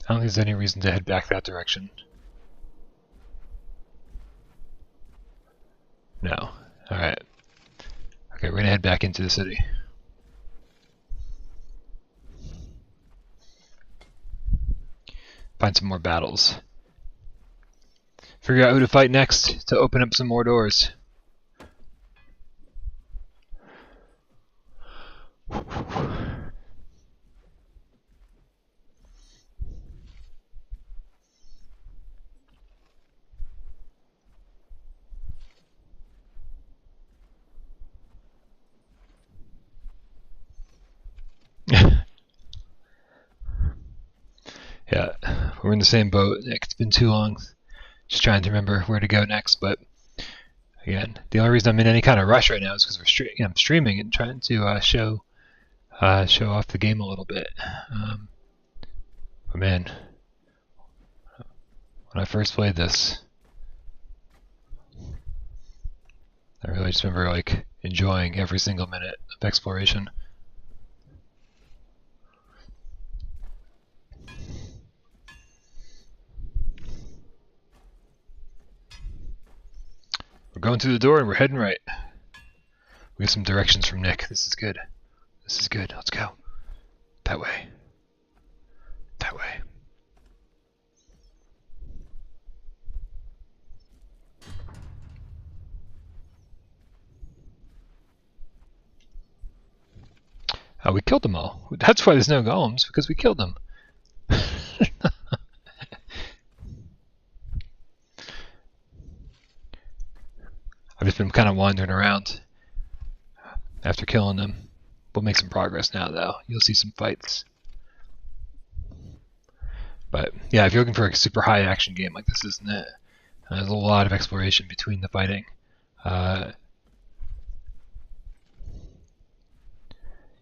I don't think there's any reason to head back that direction. No. Alright. Okay, we're gonna head back into the city. Find some more battles. Figure out who to fight next to open up some more doors. Yeah, we're in the same boat, Nick. It's been too long. Just trying to remember where to go next, but again, the only reason I'm in any kind of rush right now is because I'm streaming and trying to show off the game a little bit. But man, when I first played this, I really just remember like enjoying every single minute of exploration. We're going through the door and we're heading right. We have some directions from Nick. This is good. This is good. Let's go. That way. That way. Oh, we killed them all. That's why there's no golems, because we killed them. I've just been kind of wandering around after killing them. We'll make some progress now, though. You'll see some fights. But yeah, if you're looking for a super high action game like this, isn't it? There's a lot of exploration between the fighting.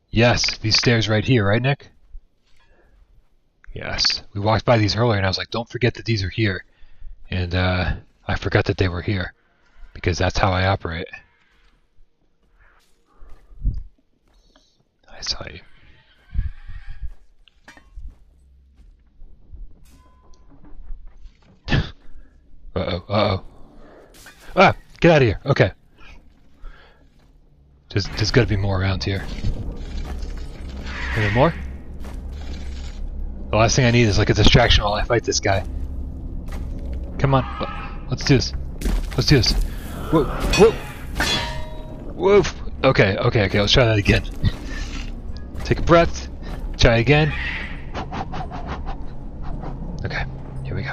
Yes, these stairs right here, right, Nick? Yes. We walked by these earlier, and I was like, don't forget that these are here. And I forgot that they were here, because that's how I operate. I saw you. Uh-oh, uh-oh. Ah! Get out of here! Okay. There's gotta be more around here. Any more? The last thing I need is like a distraction while I fight this guy. Come on, let's do this. Let's do this. Whoa, whoa! Whoa! Okay, let's try that again. Take a breath. Try again. Okay, here we go.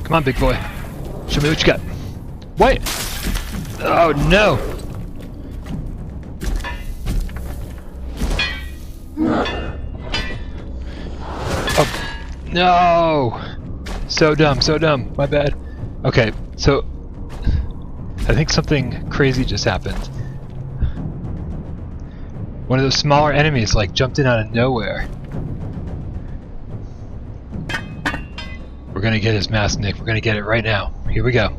Come on, big boy. Show me what you got. What? Oh no! Oh no! So dumb. My bad. Okay, so I think something crazy just happened. One of those smaller enemies like jumped in out of nowhere. We're gonna get his mask, Nick. We're gonna get it right now. Here we go.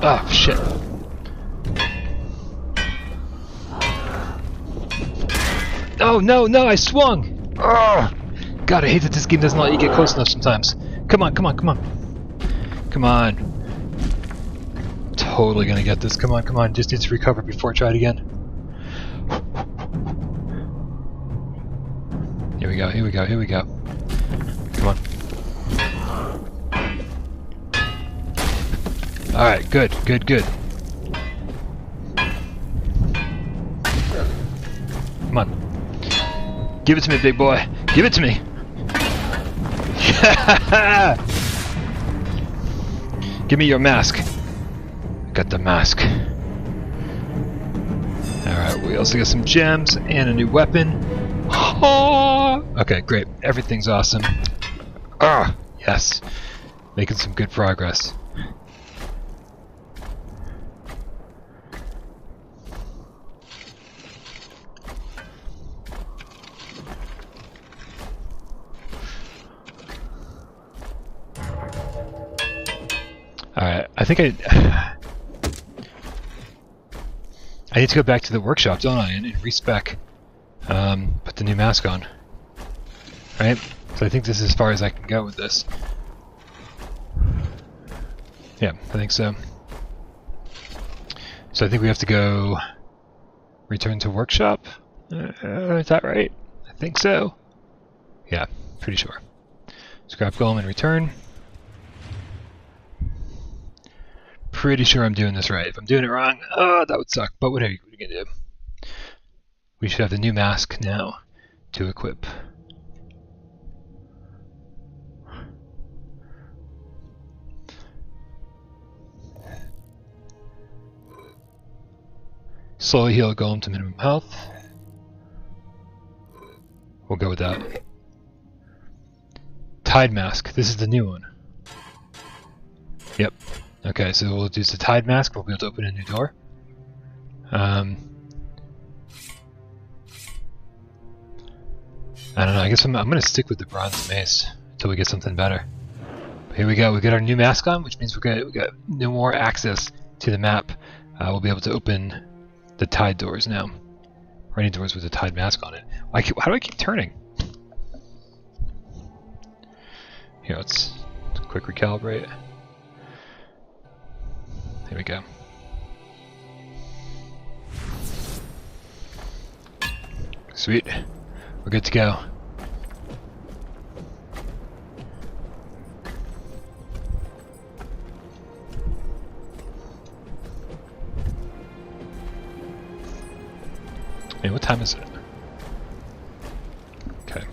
Oh, shit. Oh, no, I swung! Oh, God, I hate that this game doesn't let you get close enough sometimes. Come on. Come on. Totally gonna get this. Come on. Just need to recover before I try it again. Here we go. Come on. Alright, good. Come on. Give it to me, big boy. Give it to me. Give me your mask. Got the mask. Alright, we also got some gems and a new weapon. Okay, great. Everything's awesome. Ah, yes. Making some good progress. I think I need to go back to the workshop, don't I, and respec, put the new mask on. Right? So I think this is as far as I can go with this. Yeah, I think so. So I think we have to go return to workshop. Is that right? I think so. Yeah, pretty sure. Scrap Golem and return. Pretty sure I'm doing this right. If I'm doing it wrong, that would suck. But whatever you can do. We should have the new mask now to equip. Slowly heal a golem to minimum health. We'll go with that. Tide mask. This is the new one. Yep. Okay, so we'll use the tide mask. We'll be able to open a new door. I don't know. I guess I'm going to stick with the bronze mace until we get something better. But here we go. We got our new mask on, which means we got no more access to the map. We'll be able to open the tide doors now. Or any doors with a tide mask on it. How do I keep turning? Here, let's quick recalibrate. Here we go. Sweet. We're good to go. Hey, what time is it? Okay.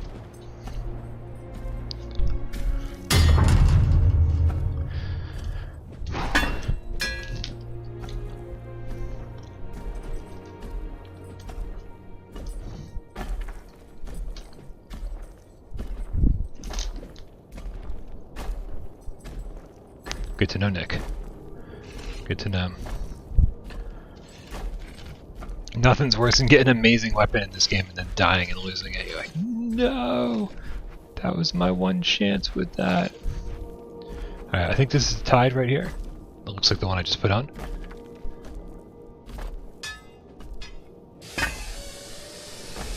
Good to know, Nick. Good to know. Nothing's worse than getting an amazing weapon in this game and then dying and losing it. You're like, no! That was my one chance with that. Alright, I think this is the tide right here. It looks like the one I just put on.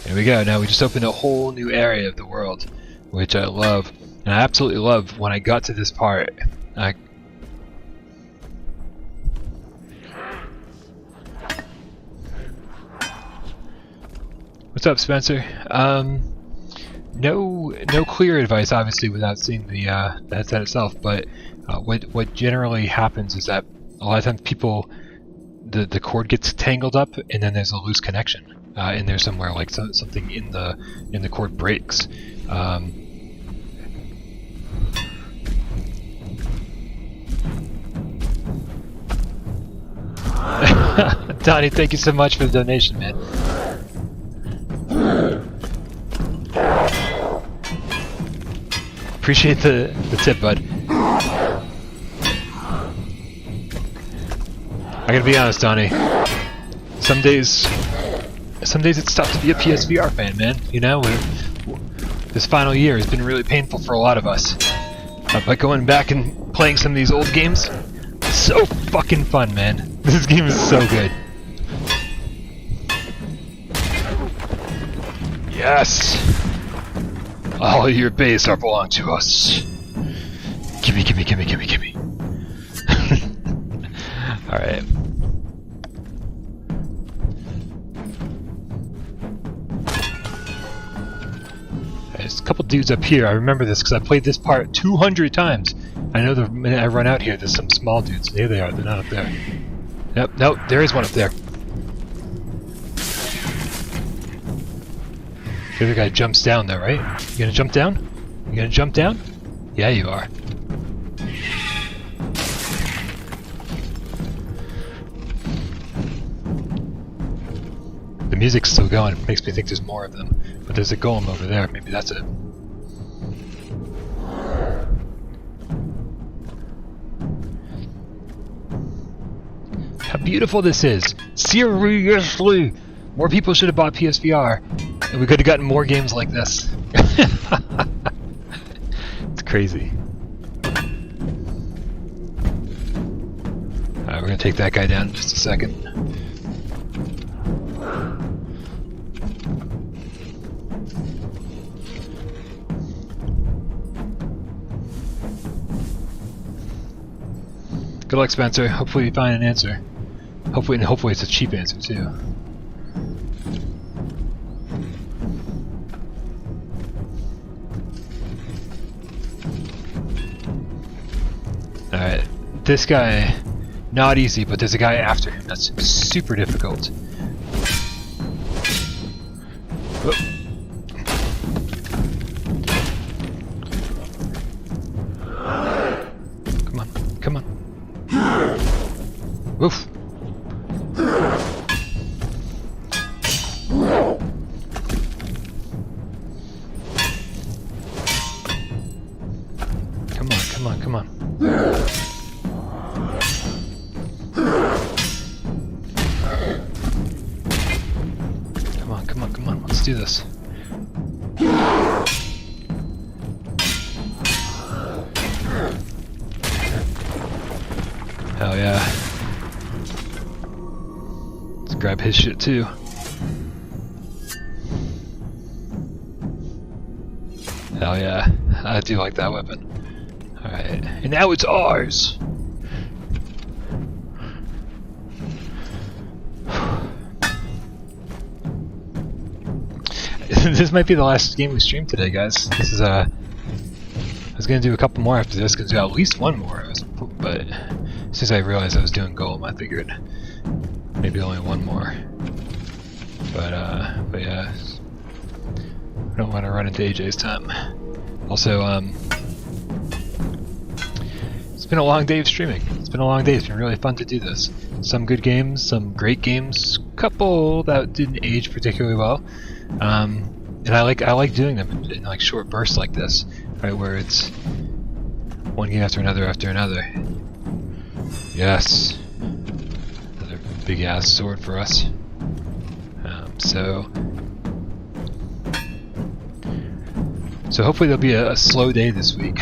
There we go. Now we just opened a whole new area of the world, which I love. And I absolutely love when I got to this part. What's up, Spencer? No clear advice, obviously, without seeing the headset itself. But what generally happens is that a lot of times people, the cord gets tangled up, and then there's a loose connection in there somewhere, like something in the cord breaks. Donnie, thank you so much for the donation, man. Appreciate the tip, bud. I gotta be honest, Donnie. Some days it's tough to be a PSVR fan, man. You know, this final year has been really painful for a lot of us. But going back and playing some of these old games, it's so fucking fun, man. This game is so good. Yes! All your base are belong to us. Gimme, gimme, gimme, gimme, gimme. Alright. There's a couple dudes up here. I remember this because I played this part 200 times. I know the minute I run out here, there's some small dudes. There they are. They're not up there. Yep, nope, there is one up there. The other guy jumps down there, right? You gonna jump down? You gonna jump down? Yeah, you are. The music's still going. It makes me think there's more of them. But there's a golem over there. Maybe that's it. How beautiful this is! Seriously! More people should have bought PSVR. And we could have gotten more games like this. It's crazy. Alright, we're gonna take that guy down in just a second. Good luck, Spencer. Hopefully you find an answer. Hopefully it's a cheap answer too. Alright, this guy, not easy, but there's a guy after him that's super difficult. Whoop. Come on, come on. Woof. Come on, come on, come on. Come on, come on, come on. Let's do this. Hell yeah. Let's grab his shit too. Hell yeah. I do like that weapon. Alright. And now it's ours! This might be the last game we stream today, guys. This is I was gonna do a couple more after this, gonna do at least one more, but as soon as I realized I was doing Golem, I figured maybe only one more. But yeah, I don't want to run into AJ's time. Also, it's been a long day of streaming. It's been a long day. It's been really fun to do this. Some good games, some great games, couple that didn't age particularly well. And I like doing them in like short bursts like this, right, where it's one game after another after another. Yes, another big ass sword for us. So hopefully there'll be a slow day this week.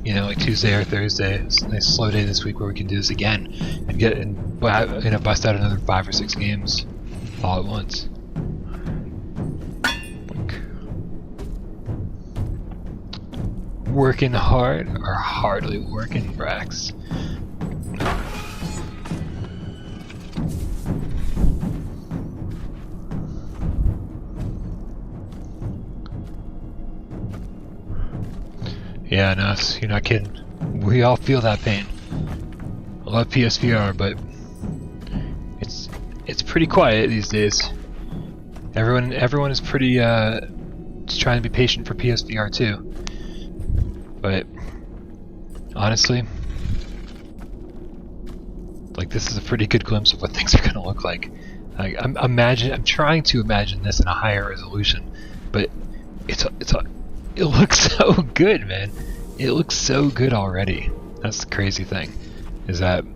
You know, like Tuesday or Thursday, it's a nice slow day this week where we can do this again and bust out another 5 or 6 games all at once. Working hard or hardly working, Brax? Yeah, no, you're not kidding. We all feel that pain. I love PSVR, but it's pretty quiet these days. Everyone is pretty just trying to be patient for PSVR too. But honestly, like, this is a pretty good glimpse of what things are gonna look like. Like, I'm trying to imagine this in a higher resolution, but it looks so good, man. It looks so good already. That's the crazy thing, is that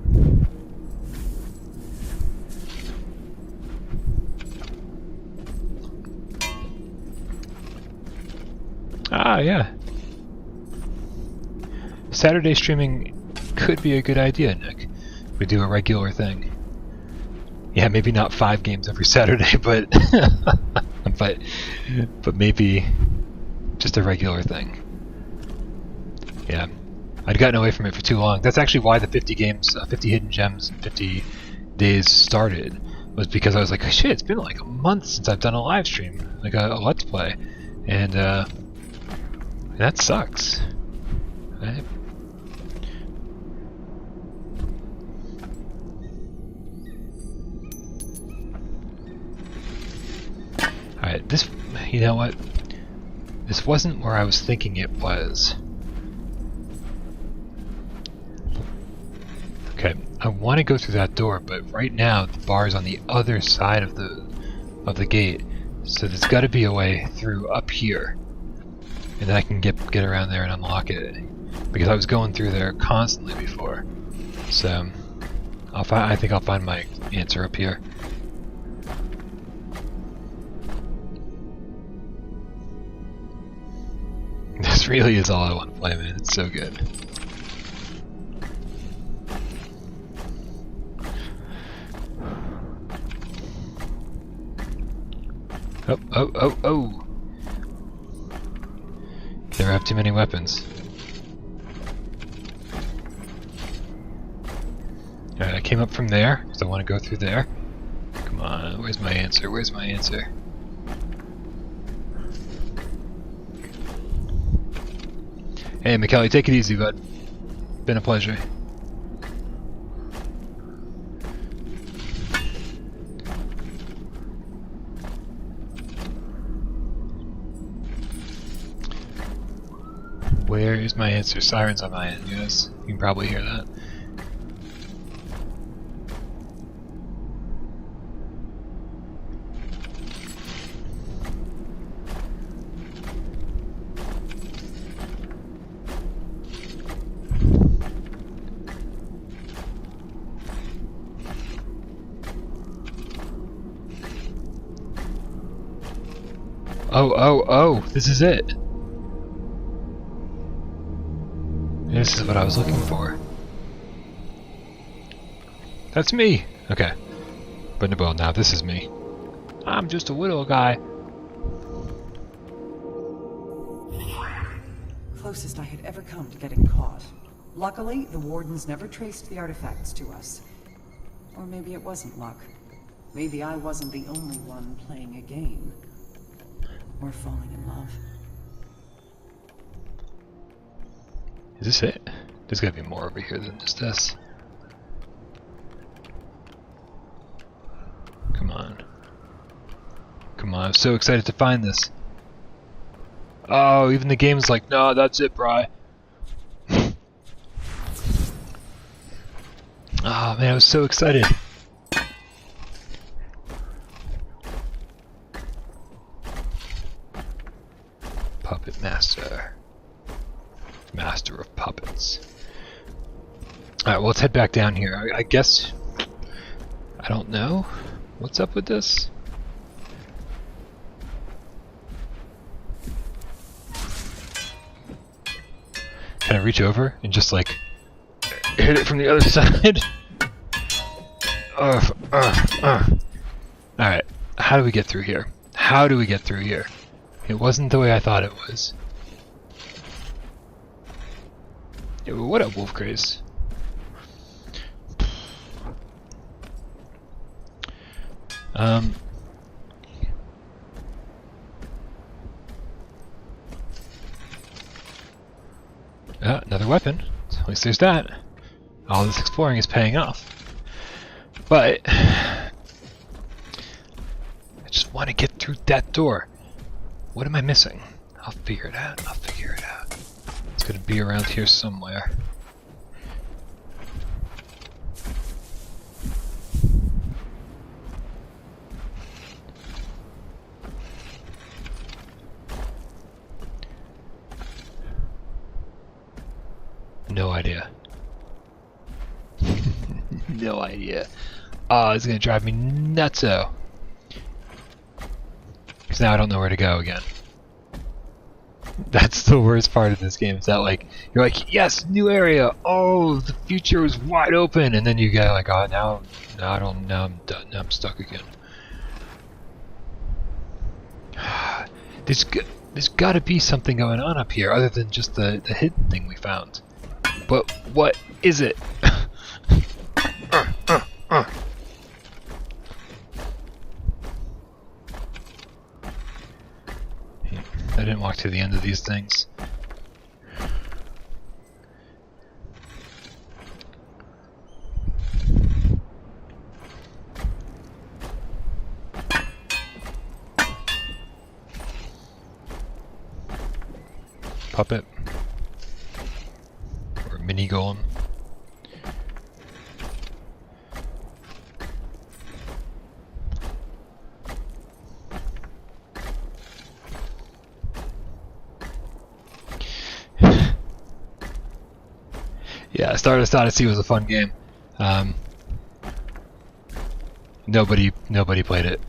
yeah. Saturday streaming could be a good idea, Nick. We do a regular thing. Yeah, maybe not 5 games every Saturday, but but maybe just a regular thing. Yeah, I'd gotten away from it for too long. That's actually why the 50 games, 50 hidden gems in 50 days started, was because I was like, oh, shit, it's been like a month since I've done a live stream, like a let's play, and that sucks. Right? Alright, this, you know what? This wasn't where I was thinking it was. Okay, I want to go through that door, but right now the bar is on the other side of the gate, so there's got to be a way through up here, and then I can get around there and unlock it, because I was going through there constantly before. So I think I'll find my answer up here. This really is all I want to play, man. It's so good. Oh, oh, oh, oh! Never have too many weapons. Alright, I came up from there, because I want to go through there. Come on, where's my answer? Where's my answer? Hey, McKelly, take it easy, bud. Been a pleasure. Where is my answer? Sirens on my end, guys. You can probably hear that. Oh, oh, oh! This is it! This is what I was looking for. That's me! Okay. But well, now this is me. I'm just a widow guy. Closest I had ever come to getting caught. Luckily, the wardens never traced the artifacts to us. Or maybe it wasn't luck. Maybe I wasn't the only one playing a game. Or falling in love. Is this it? There's gotta be more over here than just this. Come on. Come on, I'm so excited to find this. Oh, even the game's like, no, that's it, Bri. Oh man, I was so excited. Puppet Master. Master of Puppets. Alright, well, let's head back down here. I guess... I don't know. What's up with this? Can I reach over and just, like, hit it from the other side? Alright, how do we get through here? How do we get through here? It wasn't the way I thought it was. Yo, what up, Wolf Craze? Another weapon. At least there's that. All this exploring is paying off. But I just want to get through that door. What am I missing? I'll figure it out. I'll figure it out. It's gonna be around here somewhere. No idea. No idea. Oh, it's gonna drive me nutso. Because now I don't know where to go again. That's the worst part of this game. Is that like you're like, yes, new area. Oh, the future is wide open, and then you get like, oh, now I don't. Now I'm done. Now I'm stuck again. There's got to be something going on up here other than just the hidden thing we found. But what is it? I didn't walk to the end of these things. Puppet. Or mini golem. Yeah, Stardust Odyssey was a fun game. Nobody played it.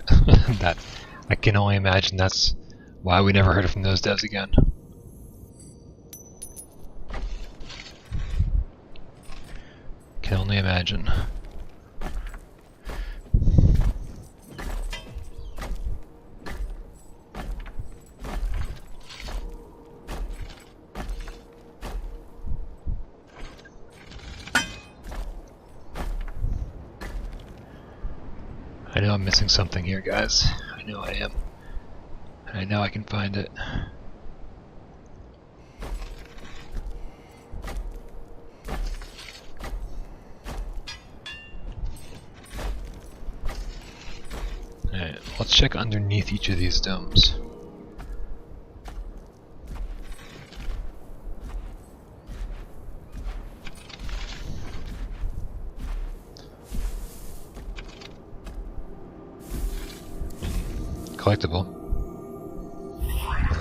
That I can only imagine that's why we never heard from those devs again. Can only imagine. I'm missing something here, guys. I know I am. And I know I can find it. Alright, let's check underneath each of these domes. Collectible.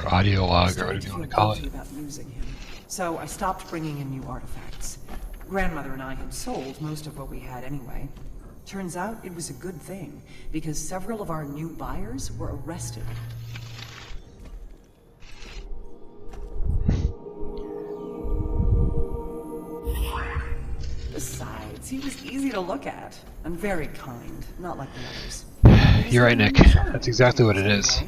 Or audio log, or whatever you want to call it. About losing him. So I stopped bringing in new artifacts. Grandmother and I had sold most of what we had anyway. Turns out it was a good thing, because several of our new buyers were arrested. Besides, he was easy to look at, and very kind, not like the others. You're right, Nick. That's exactly what it is.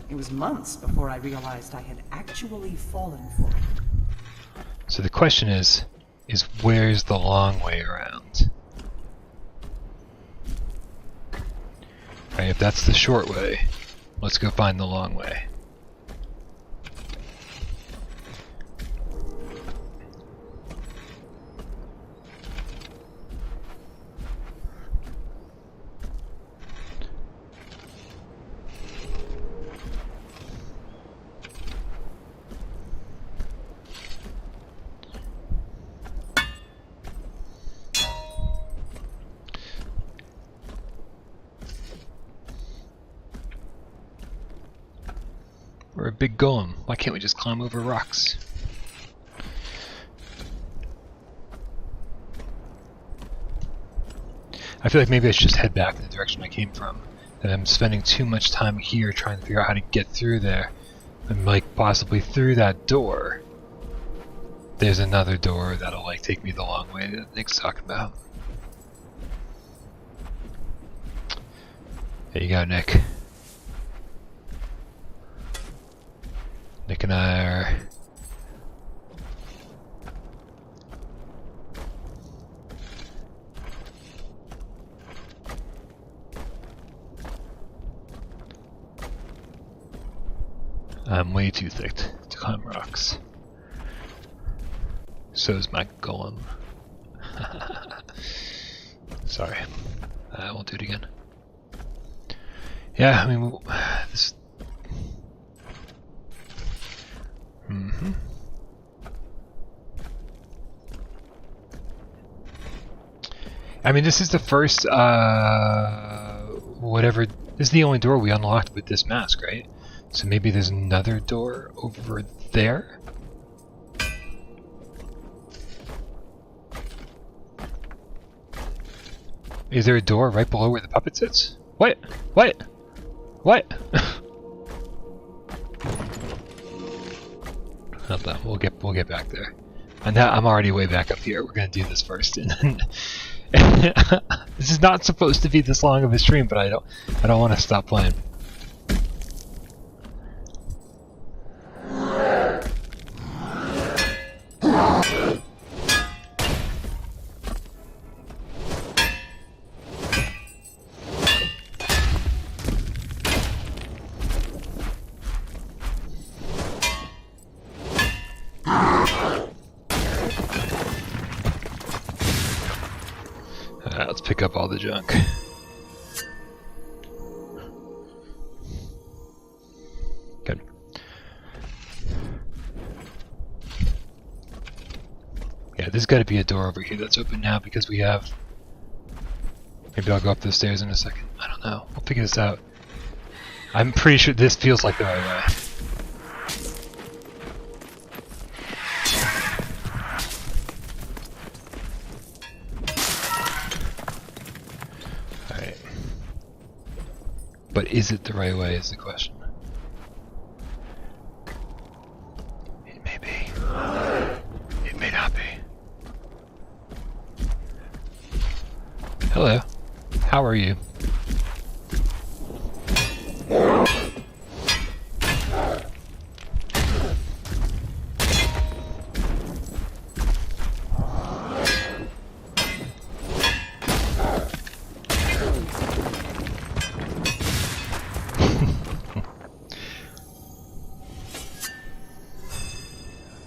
It was months before I realized I had actually fallen for it. So the question is where's the long way around? Right, if that's the short way, let's go find the long way. We're a big golem. Why can't we just climb over rocks? I feel like maybe I should just head back in the direction I came from. That I'm spending too much time here trying to figure out how to get through there. And like possibly through that door, there's another door that'll like take me the long way that Nick's talking about. There you go, Nick. Nick and I are I'm way too thick to climb rocks. So is my golem. Sorry, I won't do it again. Yeah, I mean, this. I mean, this is the first, whatever, this is the only door we unlocked with this mask, right? So maybe there's another door over there? Is there a door right below where the puppet sits? What? What? What? Hold on, we'll get back there. And now I'm already way back up here. We're gonna do this first, and then this is not supposed to be this long of a stream, but I don't want to stop playing. Let's pick up all the junk. Good. Yeah, there's got to be a door over here that's open now because we have... Maybe I'll go up the stairs in a second. I don't know. We'll figure this out. I'm pretty sure this feels like the right way. But is it the right way is the question. It may be. It may not be. Hello. How are you?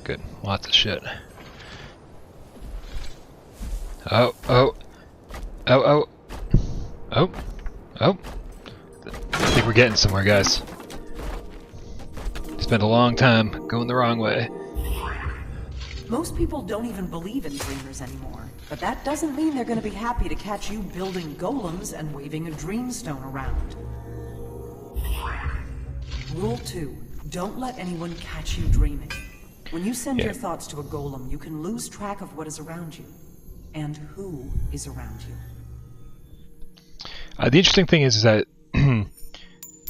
Good. Lots of shit. Oh, oh. Oh, oh. Oh. Oh. I think we're getting somewhere, guys. Spent a long time going the wrong way. Most people don't even believe in dreamers anymore, but that doesn't mean they're going to be happy to catch you building golems and waving a dreamstone around. Rule 2. Don't let anyone catch you dreaming. When you send your thoughts to a golem, you can lose track of what is around you, and who is around you. The interesting thing is that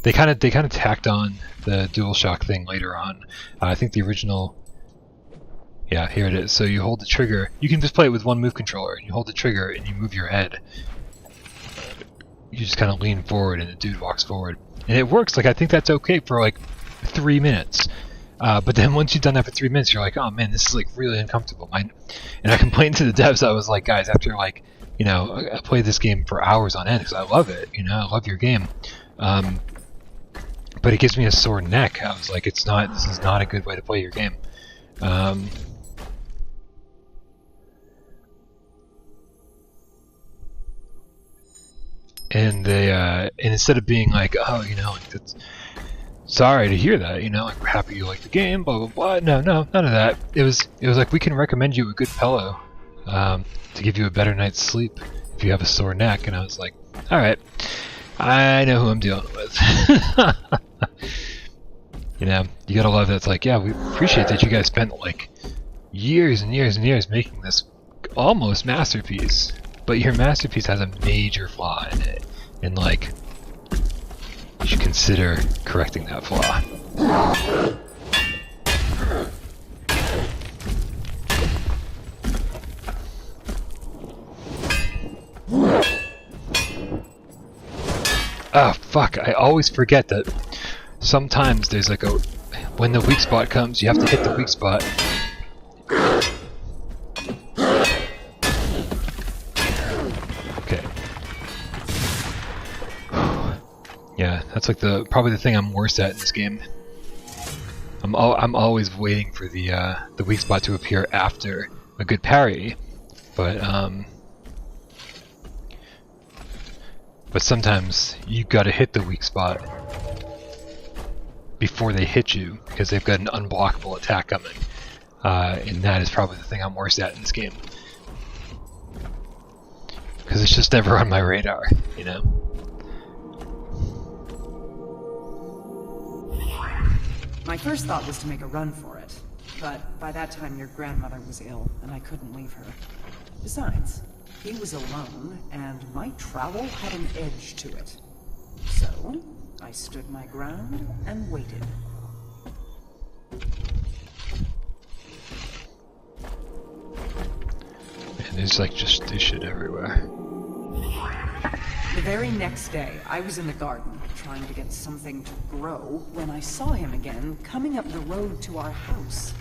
they kind of tacked on the DualShock thing later on. I think the original. Yeah, here it is. So you hold the trigger. You can just play it with one move controller. And you hold the trigger and you move your head. You just kind of lean forward and the dude walks forward. And it works. Like, I think that's okay for like 3 minutes. But then once you've done that for 3 minutes, you're like, oh man, this is like really uncomfortable. And I complained to the devs. I was like, guys, after like, you know, I played this game for hours on end because I love it. You know, I love your game. But it gives me a sore neck. I was like, this is not a good way to play your game. And they, and instead of being like, oh, you know, like, that's sorry to hear that, you know, like, we're happy you like the game, blah, blah, blah. No, none of that. It was like, we can recommend you a good pillow, to give you a better night's sleep if you have a sore neck. And I was like, alright, I know who I'm dealing with. You know, you gotta love that. It's like, yeah, we appreciate that you guys spent like years and years and years making this almost masterpiece. But your masterpiece has a major flaw in it, and like, you should consider correcting that flaw. Oh fuck, I always forget that sometimes there's like when the weak spot comes, you have to hit the weak spot. Yeah, that's like probably the thing I'm worst at in this game. I'm always waiting for the weak spot to appear after a good parry, but sometimes you gotta hit the weak spot before they hit you because they've got an unblockable attack coming, and that is probably the thing I'm worst at in this game because it's just never on my radar, you know. My first thought was to make a run for it, but by that time your grandmother was ill, and I couldn't leave her. Besides, he was alone, and my trowel had an edge to it. So, I stood my ground and waited. And there's like just this shit everywhere. The very next day, I was in the garden, trying to get something to grow, when I saw him again, coming up the road to our house.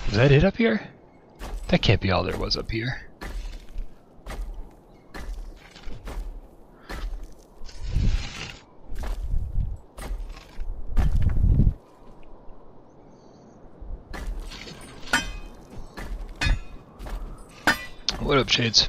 Is that it up here? That can't be all there was up here. What up, Shades?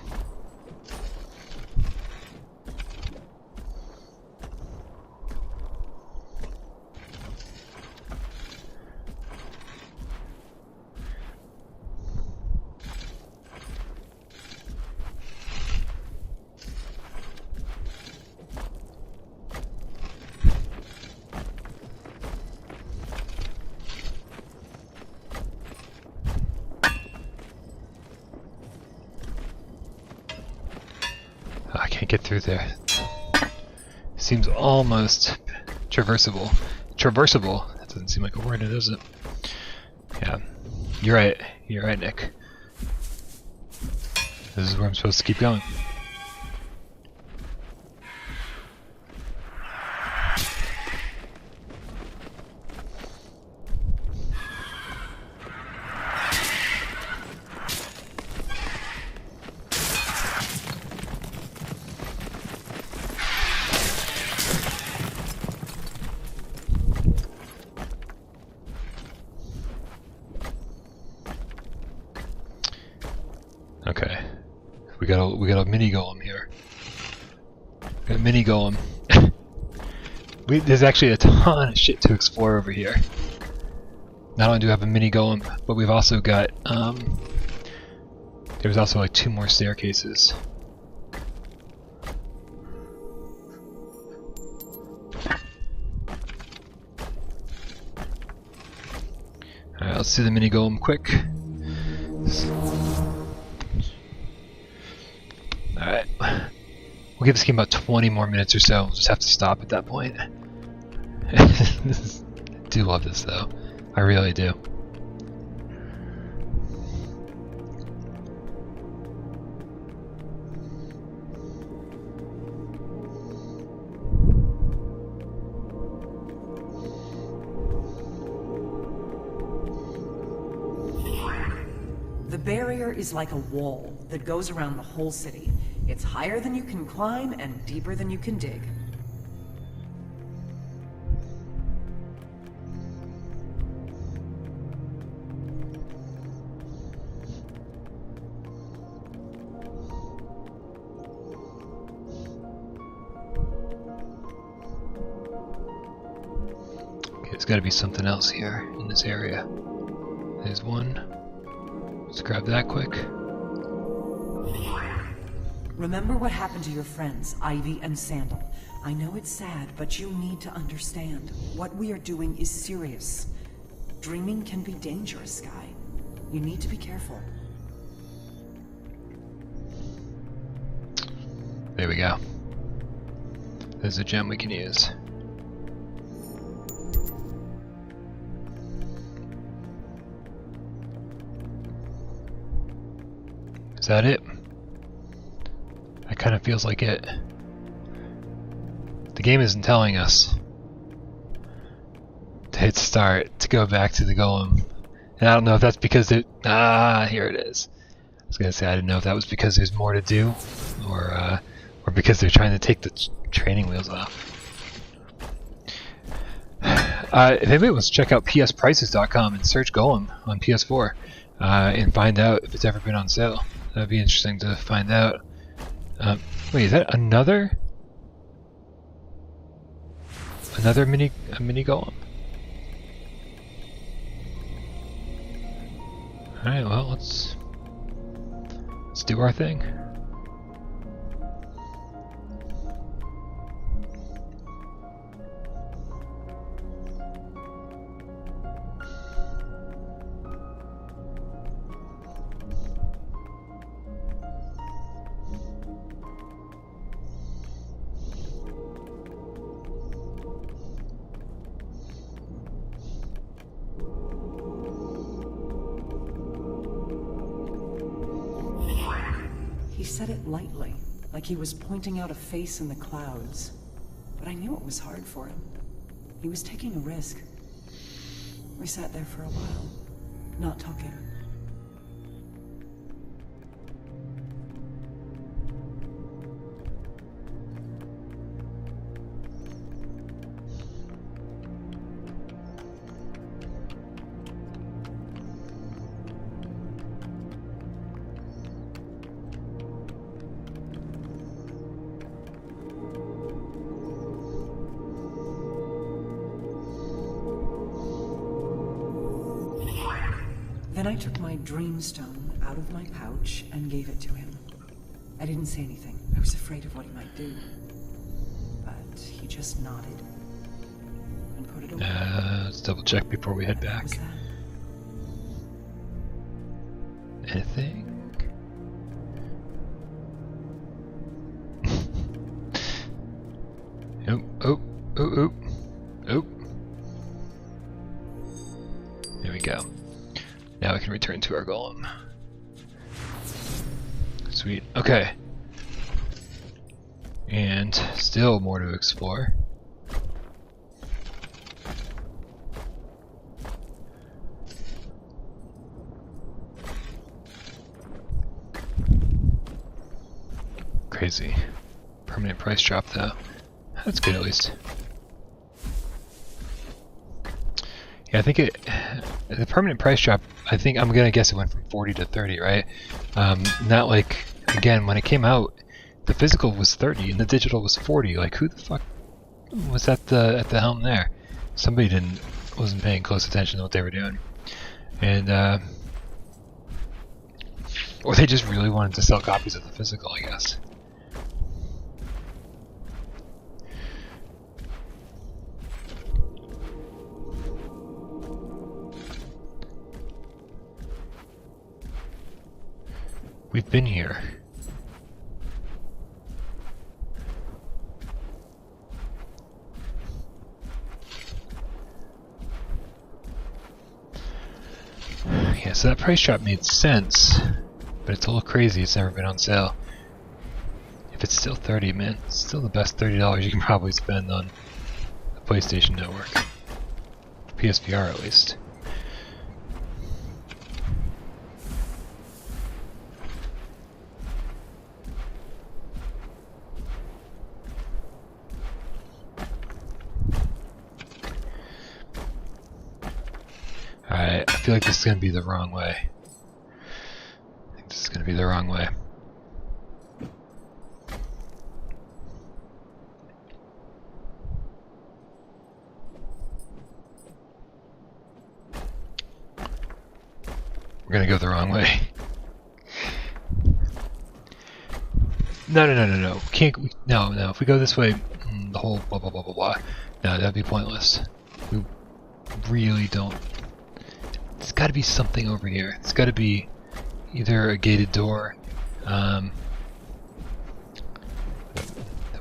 I can't get through there. Seems almost traversable. Traversable. That doesn't seem like a word, does it? Yeah. You're right. You're right, Nick. This is where I'm supposed to keep going. we got a mini golem here. Got a mini golem. There's actually a ton of shit to explore over here. Not only do we have a mini golem, but we've also got there's also like 2 more staircases. Alright, let's do the mini golem quick. Alright. We'll give this game about 20 more minutes or so. We'll just have to stop at that point. I do love this though. I really do. The barrier is like a wall that goes around the whole city. It's higher than you can climb and deeper than you can dig. Okay, there's got to be something else here in this area. There's one. Let's grab that quick. Remember what happened to your friends, Ivy and Sandal. I know it's sad, but you need to understand. What we are doing is serious. Dreaming can be dangerous, Sky. You need to be careful. There we go. There's a gem we can use. Is that it? That kind of feels like it. The game isn't telling us to hit start to go back to the golem. And I don't know if that's because it... here it is. I was gonna say I didn't know if that was because there's more to do, or because they're trying to take the training wheels off. If anybody wants to check out psprices.com and search Golem on PS4 and find out if it's ever been on sale, that'd be interesting to find out. Wait, is that another mini golem? All right, well let's do our thing. He said it lightly, like he was pointing out a face in the clouds. But I knew it was hard for him. He was taking a risk. We sat there for a while, not talking. Then I took my dreamstone out of my pouch and gave it to him. I didn't say anything. I was afraid of what he might do. But he just nodded and put it away. Let's double check before we head back. What was that? Anything? Oh. There we go. Now we can return to our golem. Sweet. Okay. And still more to explore. Crazy. Permanent price drop though. That's good at least. Yeah, I think the permanent price drop, I'm gonna guess it went from 40 to 30, right? Not like again, when it came out, the physical was 30 and the digital was 40. Like, who the fuck was at the helm there? Somebody wasn't paying close attention to what they were doing, and or they just really wanted to sell copies of the physical, I guess. We've been here. Yeah, so that price drop made sense, but it's a little crazy. It's never been on sale. If it's still 30, man, it's still the best $30 you can probably spend on the PlayStation Network. PSVR at least. Alright, I feel like this is going to be the wrong way. I think this is going to be the wrong way. We're going to go the wrong way. No. Can't we, no. If we go this way, the whole blah blah blah blah blah. No, that'd be pointless. We really don't. There's got to be something over here. It's got to be either a gated door that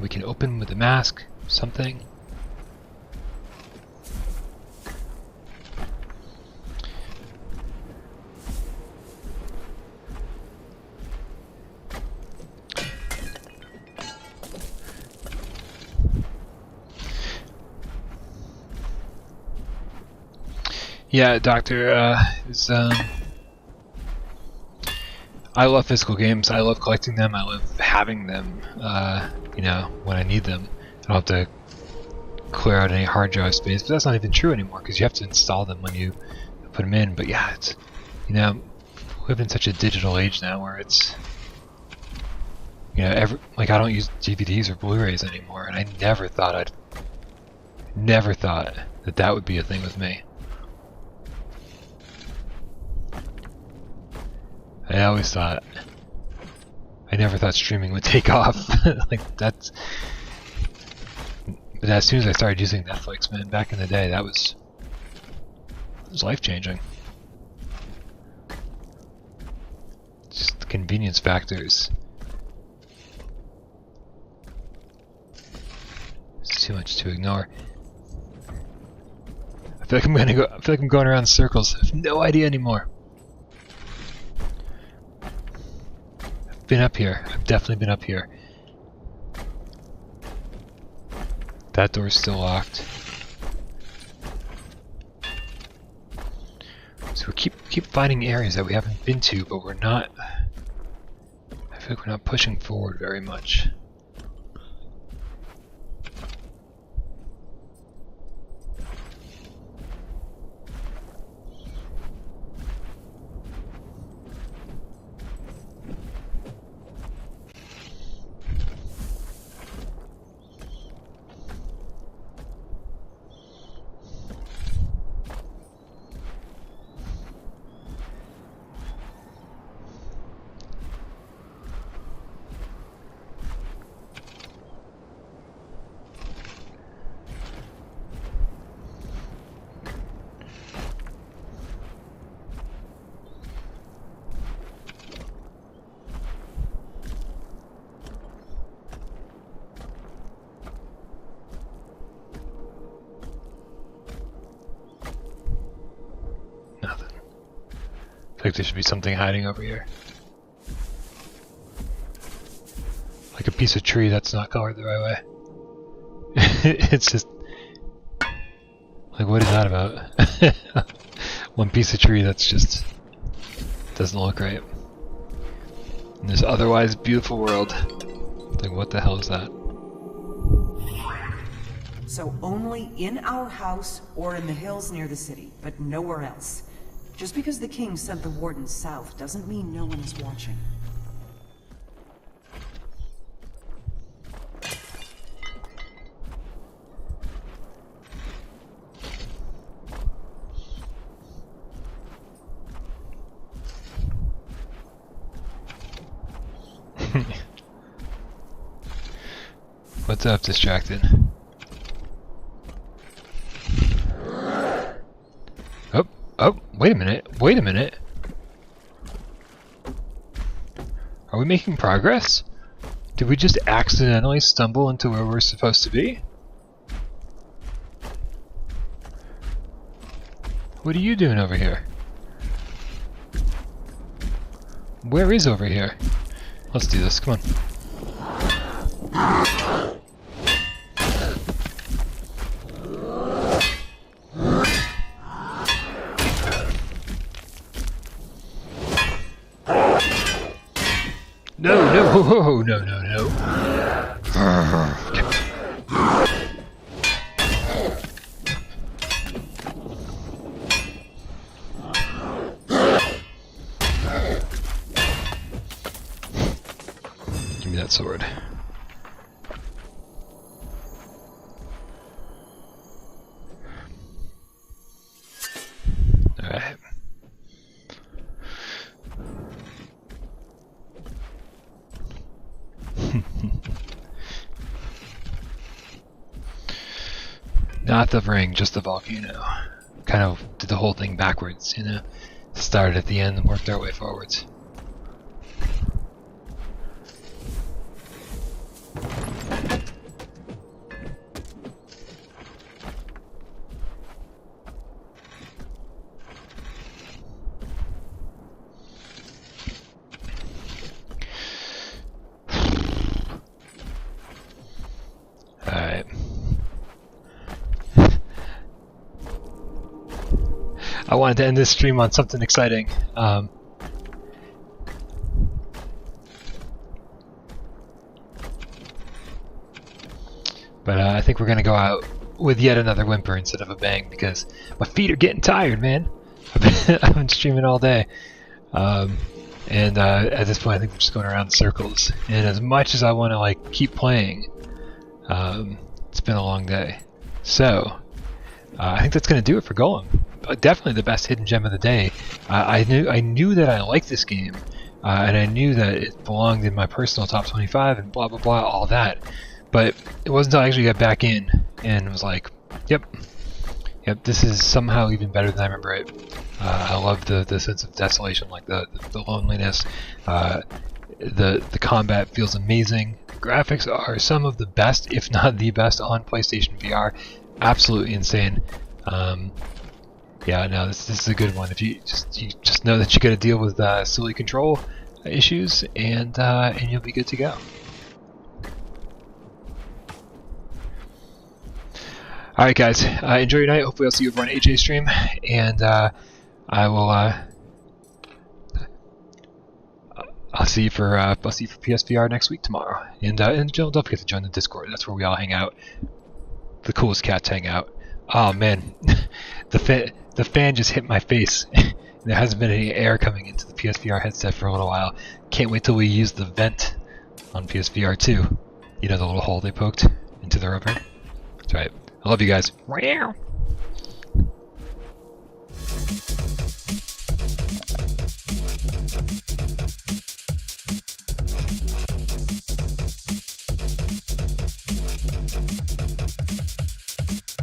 we can open with a mask, something. Yeah, Doctor, I love physical games. I love collecting them. I love having them, you know, when I need them. I don't have to clear out any hard drive space, but that's not even true anymore because you have to install them when you put them in. But yeah, it's, you know, we live in such a digital age now where it's, you know, like I don't use DVDs or Blu-rays anymore, and I never thought that would be a thing with me. I never thought streaming would take off. Like that's, but as soon as I started using Netflix, man, back in the day, it was life changing. Just the convenience factors. It's too much to ignore. I feel like I'm going around in circles. I have no idea anymore. Been up here. I've definitely been up here. That door's still locked. So we keep finding areas that we haven't been to, but we're not. I feel like we're not pushing forward very much. I think there should be something hiding over here. Like a piece of tree that's not colored the right way. It's just... like, what is that about? One piece of tree that's just... doesn't look right. In this otherwise beautiful world. Like, what the hell is that? So only in our house or in the hills near the city, but nowhere else. Just because the king sent the wardens south doesn't mean no one is watching. What's up, distracted? Oh, wait a minute. Are we making progress? Did we just accidentally stumble into where we're supposed to be? What are you doing over here? Where is over here? Let's do this, come on. No. Give me that sword. Alright. Not the ring, just the volcano. Kind of did the whole thing backwards, you know? Started at the end and worked our way forwards. Alright. I wanted to end this stream on something exciting. But I think we're going to go out with yet another whimper instead of a bang because my feet are getting tired, man. I've been streaming all day. And at this point I think we're just going around in circles. And as much as I want to like keep playing, it's been a long day. So, I think that's going to do it for Golem. Definitely the best hidden gem of the day. I knew that I liked this game, and I knew that it belonged in my personal top 25 and blah blah blah, all that. But it wasn't until I actually got back in and was like, yep, this is somehow even better than I remember it. I love the sense of desolation, like the loneliness. The combat feels amazing. The graphics are some of the best, if not the best, on PlayStation VR. Absolutely insane. Yeah, no, this is a good one. If you just know that you got to deal with silly control issues, and you'll be good to go. All right, guys, enjoy your night. Hopefully, I'll see you over on AJ's stream, and I will. I'll see you for PSVR next week tomorrow, and don't forget to join the Discord. That's where we all hang out. The coolest cats hang out. Oh man, the fan just hit my face. There hasn't been any air coming into the PSVR headset for a little while. Can't wait till we use the vent on PSVR 2. You know, the little hole they poked into the rubber? That's right. I love you guys.